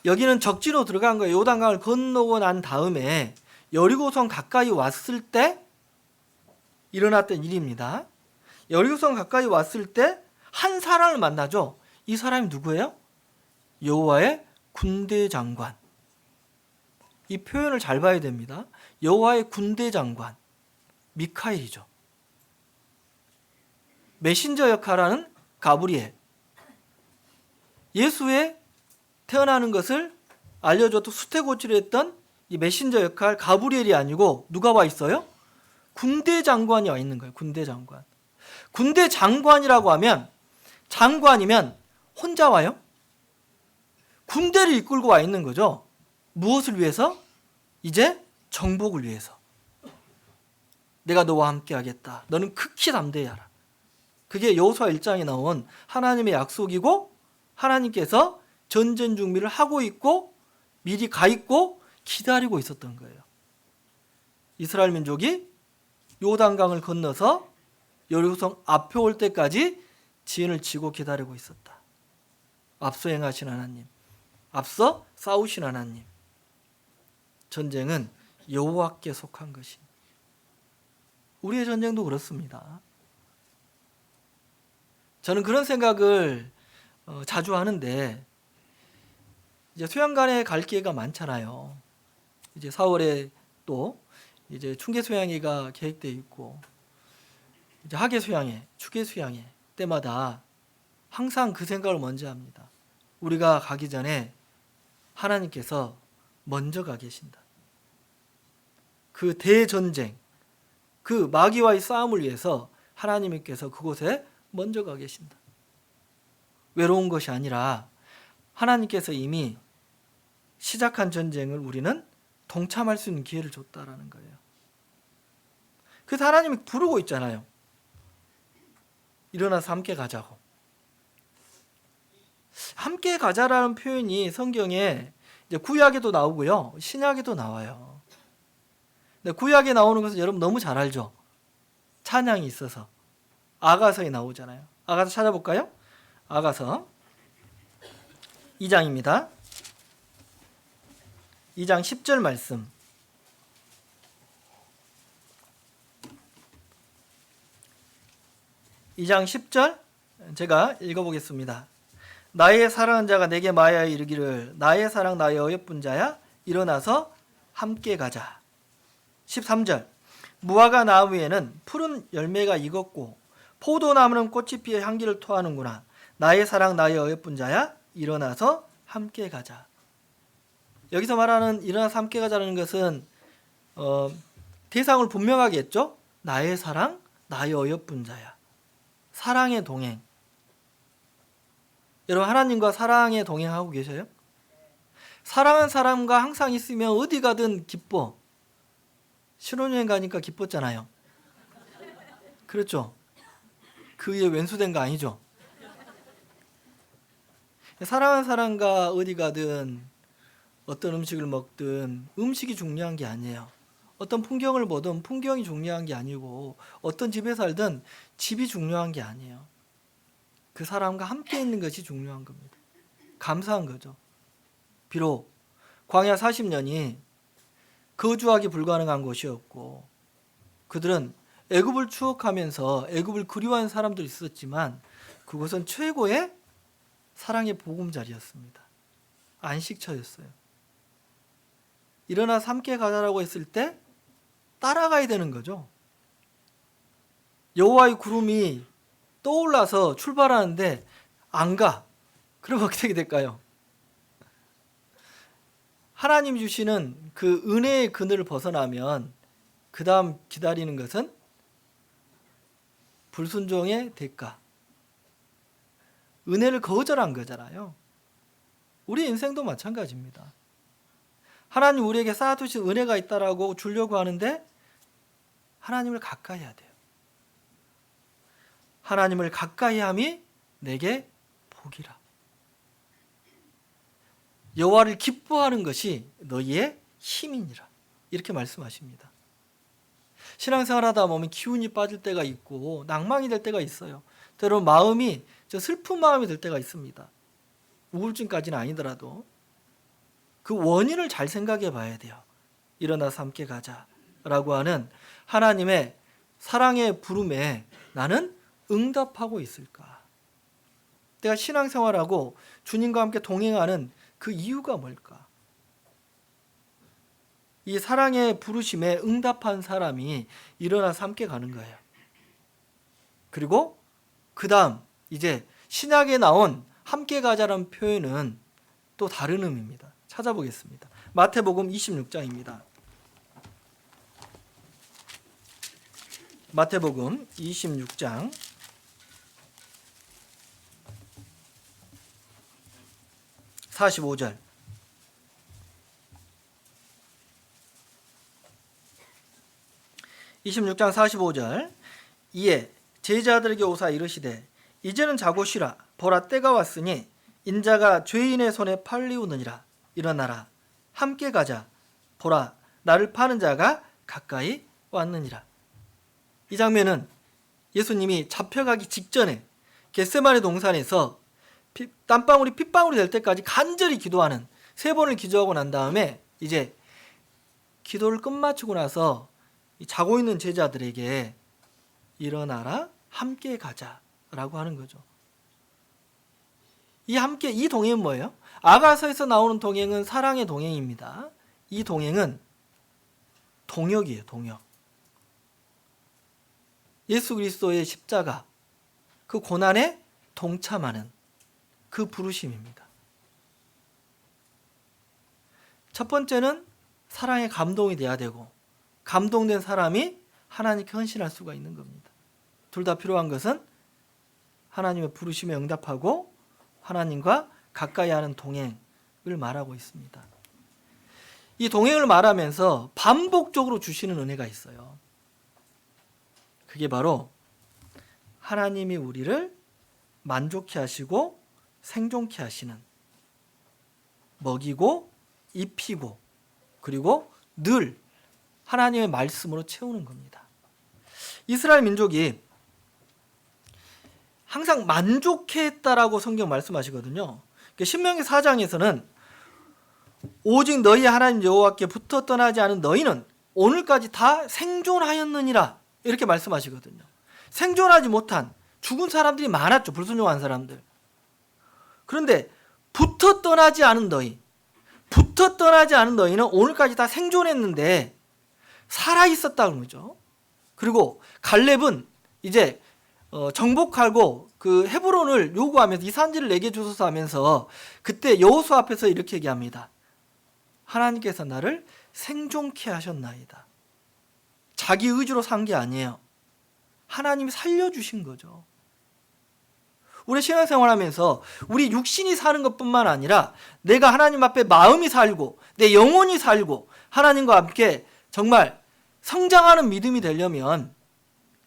여기는 적지로 들어간 거예요. 요단강을 건너고 난 다음에 여리고성 가까이 왔을 때 일어났던 일입니다. 여리고성 가까이 왔을 때 한 사람을 만나죠. 이 사람이 누구예요? 여호와의 군대 장관. 이 표현을 잘 봐야 됩니다. 여호와의 군대 장관 미카엘이죠. 메신저 역할하는 가브리엘. 예수의 태어나는 것을 알려줬고 수태고치를 했던 이 메신저 역할 가브리엘이 아니고 누가 와 있어요? 군대 장관이 와 있는 거예요. 군대 장관. 군대 장관이라고 하면 장관이면 혼자 와요? 군대를 이끌고 와 있는 거죠. 무엇을 위해서? 이제 정복을 위해서. 내가 너와 함께 하겠다. 너는 극히 담대히 하라. 그게 여호수아 1장에 나온 하나님의 약속이고 하나님께서 전쟁 준비를 하고 있고 미리 가 있고 기다리고 있었던 거예요. 이스라엘 민족이 요단강을 건너서 여리고성 앞에 올 때까지 진을 치고 기다리고 있었다. 앞서 행하신 하나님, 앞서 싸우신 하나님. 전쟁은 여호와께 속한 것이. 우리의 전쟁도 그렇습니다. 저는 그런 생각을 자주 하는데 이제 수양관에 갈 기회가 많잖아요. 이제 4월에 또 이제 충계 수양회가 계획되어 있고 이제 하계 수양회, 추계 수양회 때마다 항상 그 생각을 먼저 합니다. 우리가 가기 전에 하나님께서 먼저 가 계신다. 그 대전쟁, 그 마귀와의 싸움을 위해서 하나님께서 그곳에 먼저 가 계신다. 외로운 것이 아니라 하나님께서 이미 시작한 전쟁을 우리는 동참할 수 있는 기회를 줬다라는 거예요. 그래서 하나님이 부르고 있잖아요. 일어나서 함께 가자고. 함께 가자라는 표현이 성경에 이제 구약에도 나오고요, 신약에도 나와요. 근데 구약에 나오는 것은 여러분 너무 잘 알죠. 찬양이 있어서 아가서에 나오잖아요. 아가서 찾아볼까요? 아가서 2장입니다. 2장 10절 말씀. 2장 10절 제가 읽어보겠습니다. 나의 사랑하는 자가 내게 마야에 이르기를 나의 사랑 나의 어여쁜 자야 일어나서 함께 가자. 13절 무화과 나무에는 푸른 열매가 익었고 포도나무는 꽃이 피어 향기를 토하는구나. 나의 사랑 나의 어여쁜 자야 일어나서 함께 가자. 여기서 말하는 일어나서 함께 가자는 것은 대상을 분명하게 했죠. 나의 사랑 나의 어여쁜 자야. 사랑의 동행. 여러분 하나님과 사랑의 동행하고 계셔요? 사랑하는 사람과 항상 있으면 어디 가든 기뻐. 신혼여행 가니까 기뻤잖아요. 그렇죠? 그 위에 왼수된 거 아니죠? 사랑하는 사람과 어디 가든 어떤 음식을 먹든 음식이 중요한 게 아니에요. 어떤 풍경을 보든 풍경이 중요한 게 아니고 어떤 집에 살든 집이 중요한 게 아니에요. 그 사람과 함께 있는 것이 중요한 겁니다. 감사한 거죠. 비록 광야 40년이 거주하기 불가능한 곳이었고 그들은 애굽을 추억하면서 애굽을 그리워하는 사람들이 있었지만 그곳은 최고의 사랑의 보금자리였습니다. 안식처였어요. 일어나서 함께 가자라고 했을 때 따라가야 되는 거죠. 여호와의 구름이 떠올라서 출발하는데 안 가. 그럼 어떻게 될까요? 하나님 주시는 그 은혜의 그늘을 벗어나면 그 다음 기다리는 것은 불순종의 대가. 은혜를 거절한 거잖아요. 우리 인생도 마찬가지입니다. 하나님 우리에게 쌓아두신 은혜가 있다라고 주려고 하는데 하나님을 가까이 해야 돼요. 하나님을 가까이 함이 내게 복이라. 여호와를 기뻐하는 것이 너희의 힘이니라. 이렇게 말씀하십니다. 신앙생활하다 보면 기운이 빠질 때가 있고 낭망이 될 때가 있어요. 때로는 마음이 슬픈 마음이 될 때가 있습니다. 우울증까지는 아니더라도 그 원인을 잘 생각해 봐야 돼요. 일어나서 함께 가자라고 하는 하나님의 사랑의 부름에 나는 응답하고 있을까? 내가 신앙생활하고 주님과 함께 동행하는 그 이유가 뭘까? 이 사랑의 부르심에 응답한 사람이 일어나서 함께 가는 거예요. 그리고 그 다음 이제 신약에 나온 함께 가자라는 표현은 또 다른 의미입니다. 찾아보겠습니다. 마태복음 26장입니다. 마태복음 26장 45절. (26장 45절) 이에 제자들에게 오사 이르시되 이제는 자고 쉬라. 보라 때가 왔으니 인자가 죄인의 손에 팔리우느니라. 일어나라. 함께 가자. 보라 나를 파는 자가 가까이 왔느니라. 이 장면은 예수님이 잡혀가기 직전에 겟세마네 동산에서 땀방울이 핏방울이 될 때까지 간절히 기도하는 3번을 기도하고 난 다음에 이제 기도를 끝마치고 나서 자고 있는 제자들에게 일어나라 함께 가자라고 하는 거죠. 이 동행은 뭐예요? 아가서에서 나오는 동행은 사랑의 동행입니다. 이 동행은 동역이에요. 동역. 예수 그리스도의 십자가, 그 고난에 동참하는 그 부르심입니다. 첫 번째는 사랑에 감동이 돼야 되고 감동된 사람이 하나님께 헌신할 수가 있는 겁니다. 둘 다 필요한 것은 하나님의 부르심에 응답하고 하나님과 가까이 하는 동행을 말하고 있습니다. 이 동행을 말하면서 반복적으로 주시는 은혜가 있어요. 그게 바로 하나님이 우리를 만족케 하시고 생존케 하시는, 먹이고 입히고 그리고 늘 하나님의 말씀으로 채우는 겁니다. 이스라엘 민족이 항상 만족했다라고 성경 말씀하시거든요. 신명기 4장에서는 오직 너희 하나님 여호와께 붙어 떠나지 않은 너희는 오늘까지 다 생존하였느니라 이렇게 말씀하시거든요. 생존하지 못한 죽은 사람들이 많았죠. 불순종한 사람들. 그런데 붙어 떠나지 않은 너희는 오늘까지 다 생존했는데 살아 있었다는 거죠. 그리고 갈렙은 이제 정복하고 그 헤브론을 요구하면서 이 산지를 내게 주소서 하면서 그때 여호수아 앞에서 이렇게 얘기합니다. 하나님께서 나를 생존케 하셨나이다. 자기 의지로 산 게 아니에요. 하나님이 살려주신 거죠. 우리 신앙생활하면서 우리 육신이 사는 것뿐만 아니라 내가 하나님 앞에 마음이 살고 내 영혼이 살고 하나님과 함께 정말 성장하는 믿음이 되려면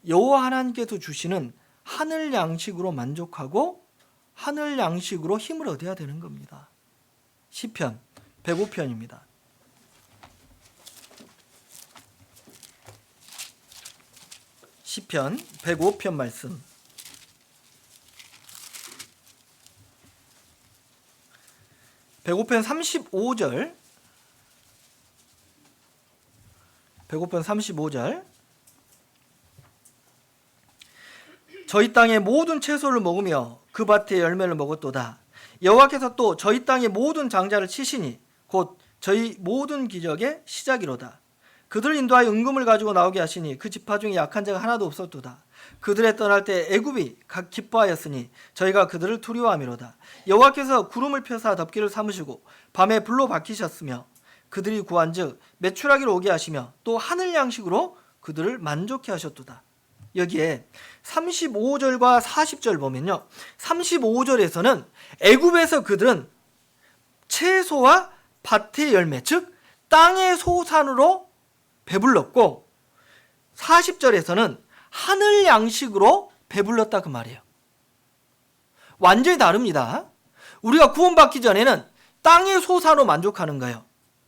여호와 하나님께서 주시는 하늘 양식으로 만족하고 하늘 양식으로 힘을 얻어야 되는 겁니다. 시편 105편입니다. 시편 105편 말씀. 배고편 35절. 배고편 35절. 저희 땅의 모든 채소를 먹으며 그 밭의 열매를 먹었도다. 여호와께서 또 저희 땅의 모든 장자를 치시니 곧 저희 모든 기적의 시작이로다. 그들을 인도하여 은금을 가지고 나오게 하시니 그 지파 중에 약한 자가 하나도 없었도다. 그들의 떠날 때 애굽이 각 기뻐하였으니 저희가 그들을 두려워함이로다. 여호와께서 구름을 펴사 덮기를 삼으시고 밤에 불로 밝히셨으며 그들이 구한즉 메추라기를 오게 하시며 또 하늘 양식으로 그들을 만족케 하셨도다. 여기에 35절과 40절 보면요, 35절에서는 애굽에서 그들은 채소와 밭의 열매, 즉 땅의 소산으로 배불렀고 40절에서는 하늘 양식으로 배불렀다 그 말이에요. 완전히 다릅니다. 우리가 구원받기 전에는 땅의 소산으로 만족하는 거예요.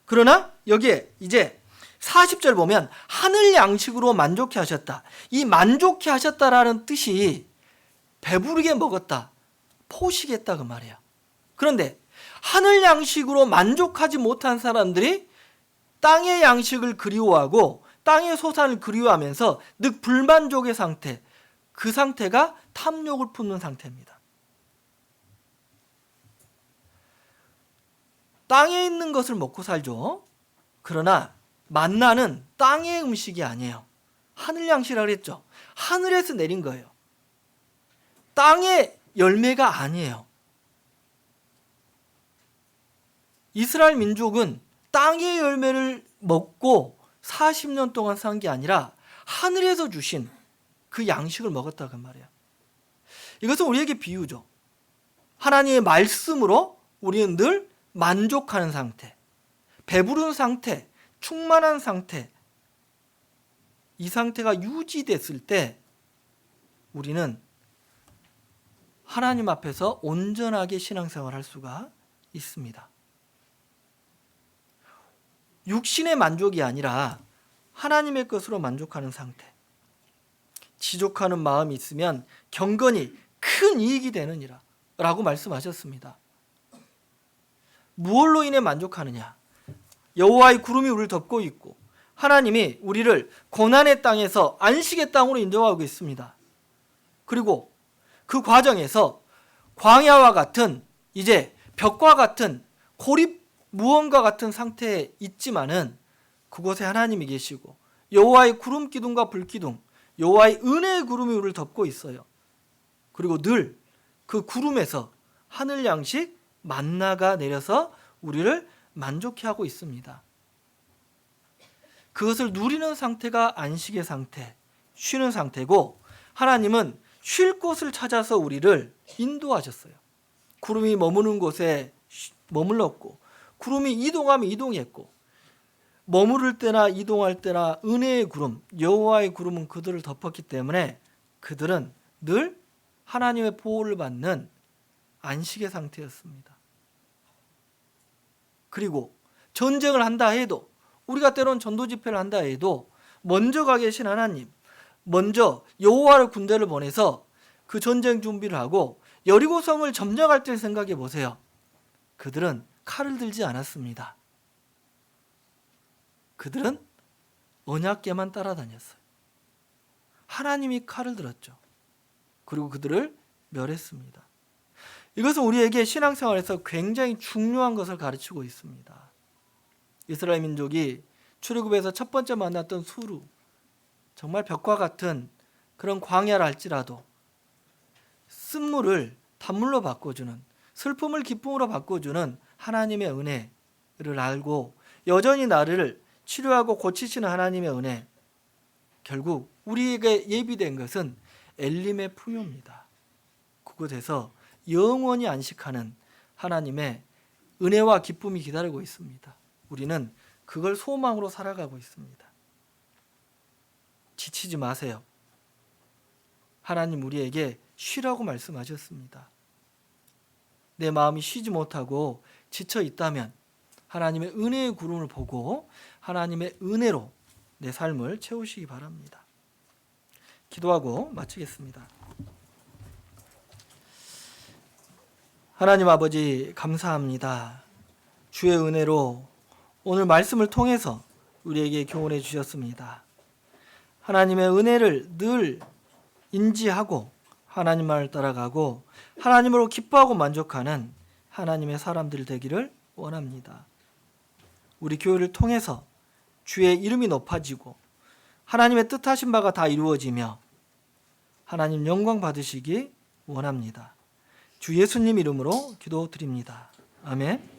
그러나 여기에 이제 40절 보면 하늘 양식으로 만족해 하셨다. 이 만족해 하셨다라는 뜻이 배부르게 먹었다, 포식했다 그 말이에요. 그런데 하늘 양식으로 만족하지 못한 사람들이 땅의 양식을 그리워하고 땅의 소산을 그리워하면서 즉 불만족의 상태, 그 상태가 탐욕을 품는 상태입니다. 땅에 있는 것을 먹고 살죠. 그러나 만나는 땅의 음식이 아니에요. 하늘 양식이라고 했죠. 하늘에서 내린 거예요. 땅의 열매가 아니에요. 이스라엘 민족은 땅의 열매를 먹고 40년 동안 산 게 아니라 하늘에서 주신 그 양식을 먹었다 그 말이에요. 이것은 우리에게 비유죠. 하나님의 말씀으로 우리는 늘 만족하는 상태, 배부른 상태, 충만한 상태, 이 상태가 유지됐을 때 우리는 하나님 앞에서 온전하게 신앙생활을 할 수가 있습니다. 육신의 만족이 아니라 하나님의 것으로 만족하는 상태. 지족하는 마음이 있으면 경건이 큰 이익이 되느니라 라고 말씀하셨습니다. 무엇로 인해 만족하느냐? 여호와의 구름이 우리를 덮고 있고 하나님이 우리를 고난의 땅에서 안식의 땅으로 인도하고 있습니다. 그리고 그 과정에서 광야와 같은 이제 벽과 같은 고립 무언가 같은 상태에 있지만은 그곳에 하나님이 계시고 여호와의 구름 기둥과 불 기둥, 여호와의 은혜의 구름이 우리를 덮고 있어요. 그리고 늘 그 구름에서 하늘 양식 만나가 내려서 우리를 만족해 하고 있습니다. 그것을 누리는 상태가 안식의 상태, 쉬는 상태고 하나님은 쉴 곳을 찾아서 우리를 인도하셨어요. 구름이 머무는 곳에 머물렀고 구름이 이동하면 이동했고 머무를 때나 이동할 때나 은혜의 구름, 여호와의 구름은 그들을 덮었기 때문에 그들은 늘 하나님의 보호를 받는 안식의 상태였습니다. 그리고 전쟁을 한다 해도 우리가 때론 전도 집회를 한다 해도 먼저 가 계신 하나님, 먼저 여호와의 군대를 보내서 그 전쟁 준비를 하고 여리고성을 점령할 때 생각해 보세요. 그들은 칼을 들지 않았습니다. 그들은 언약궤만 따라다녔어요. 하나님이 칼을 들었죠. 그리고 그들을 멸했습니다. 이것은 우리에게 신앙생활에서 굉장히 중요한 것을 가르치고 있습니다. 이스라엘 민족이 출애굽에서 첫 번째 만났던 수루, 정말 벽과 같은 그런 광야라 할지라도 쓴물을 단물로 바꿔주는, 슬픔을 기쁨으로 바꿔주는 하나님의 은혜를 알고 여전히 나를 치료하고 고치시는 하나님의 은혜, 결국 우리에게 예비된 것은 엘림의 풍요입니다. 그곳에서 영원히 안식하는 하나님의 은혜와 기쁨이 기다리고 있습니다. 우리는 그걸 소망으로 살아가고 있습니다. 지치지 마세요. 하나님 우리에게 쉬라고 말씀하셨습니다. 내 마음이 쉬지 못하고 지쳐 있다면 하나님의 은혜의 구름을 보고 하나님의 은혜로 내 삶을 채우시기 바랍니다. 기도하고 마치겠습니다. 하나님 아버지 감사합니다. 주의 은혜로 오늘 말씀을 통해서 우리에게 교훈해 주셨습니다. 하나님의 은혜를 늘 인지하고 하나님 말을 따라가고 하나님으로 기뻐하고 만족하는 하나님의 사람들 되기를 원합니다. 우리 교회를 통해서 주의 이름이 높아지고 하나님의 뜻하신 바가 다 이루어지며 하나님 영광 받으시기 원합니다. 주 예수님 이름으로 기도드립니다. 아멘.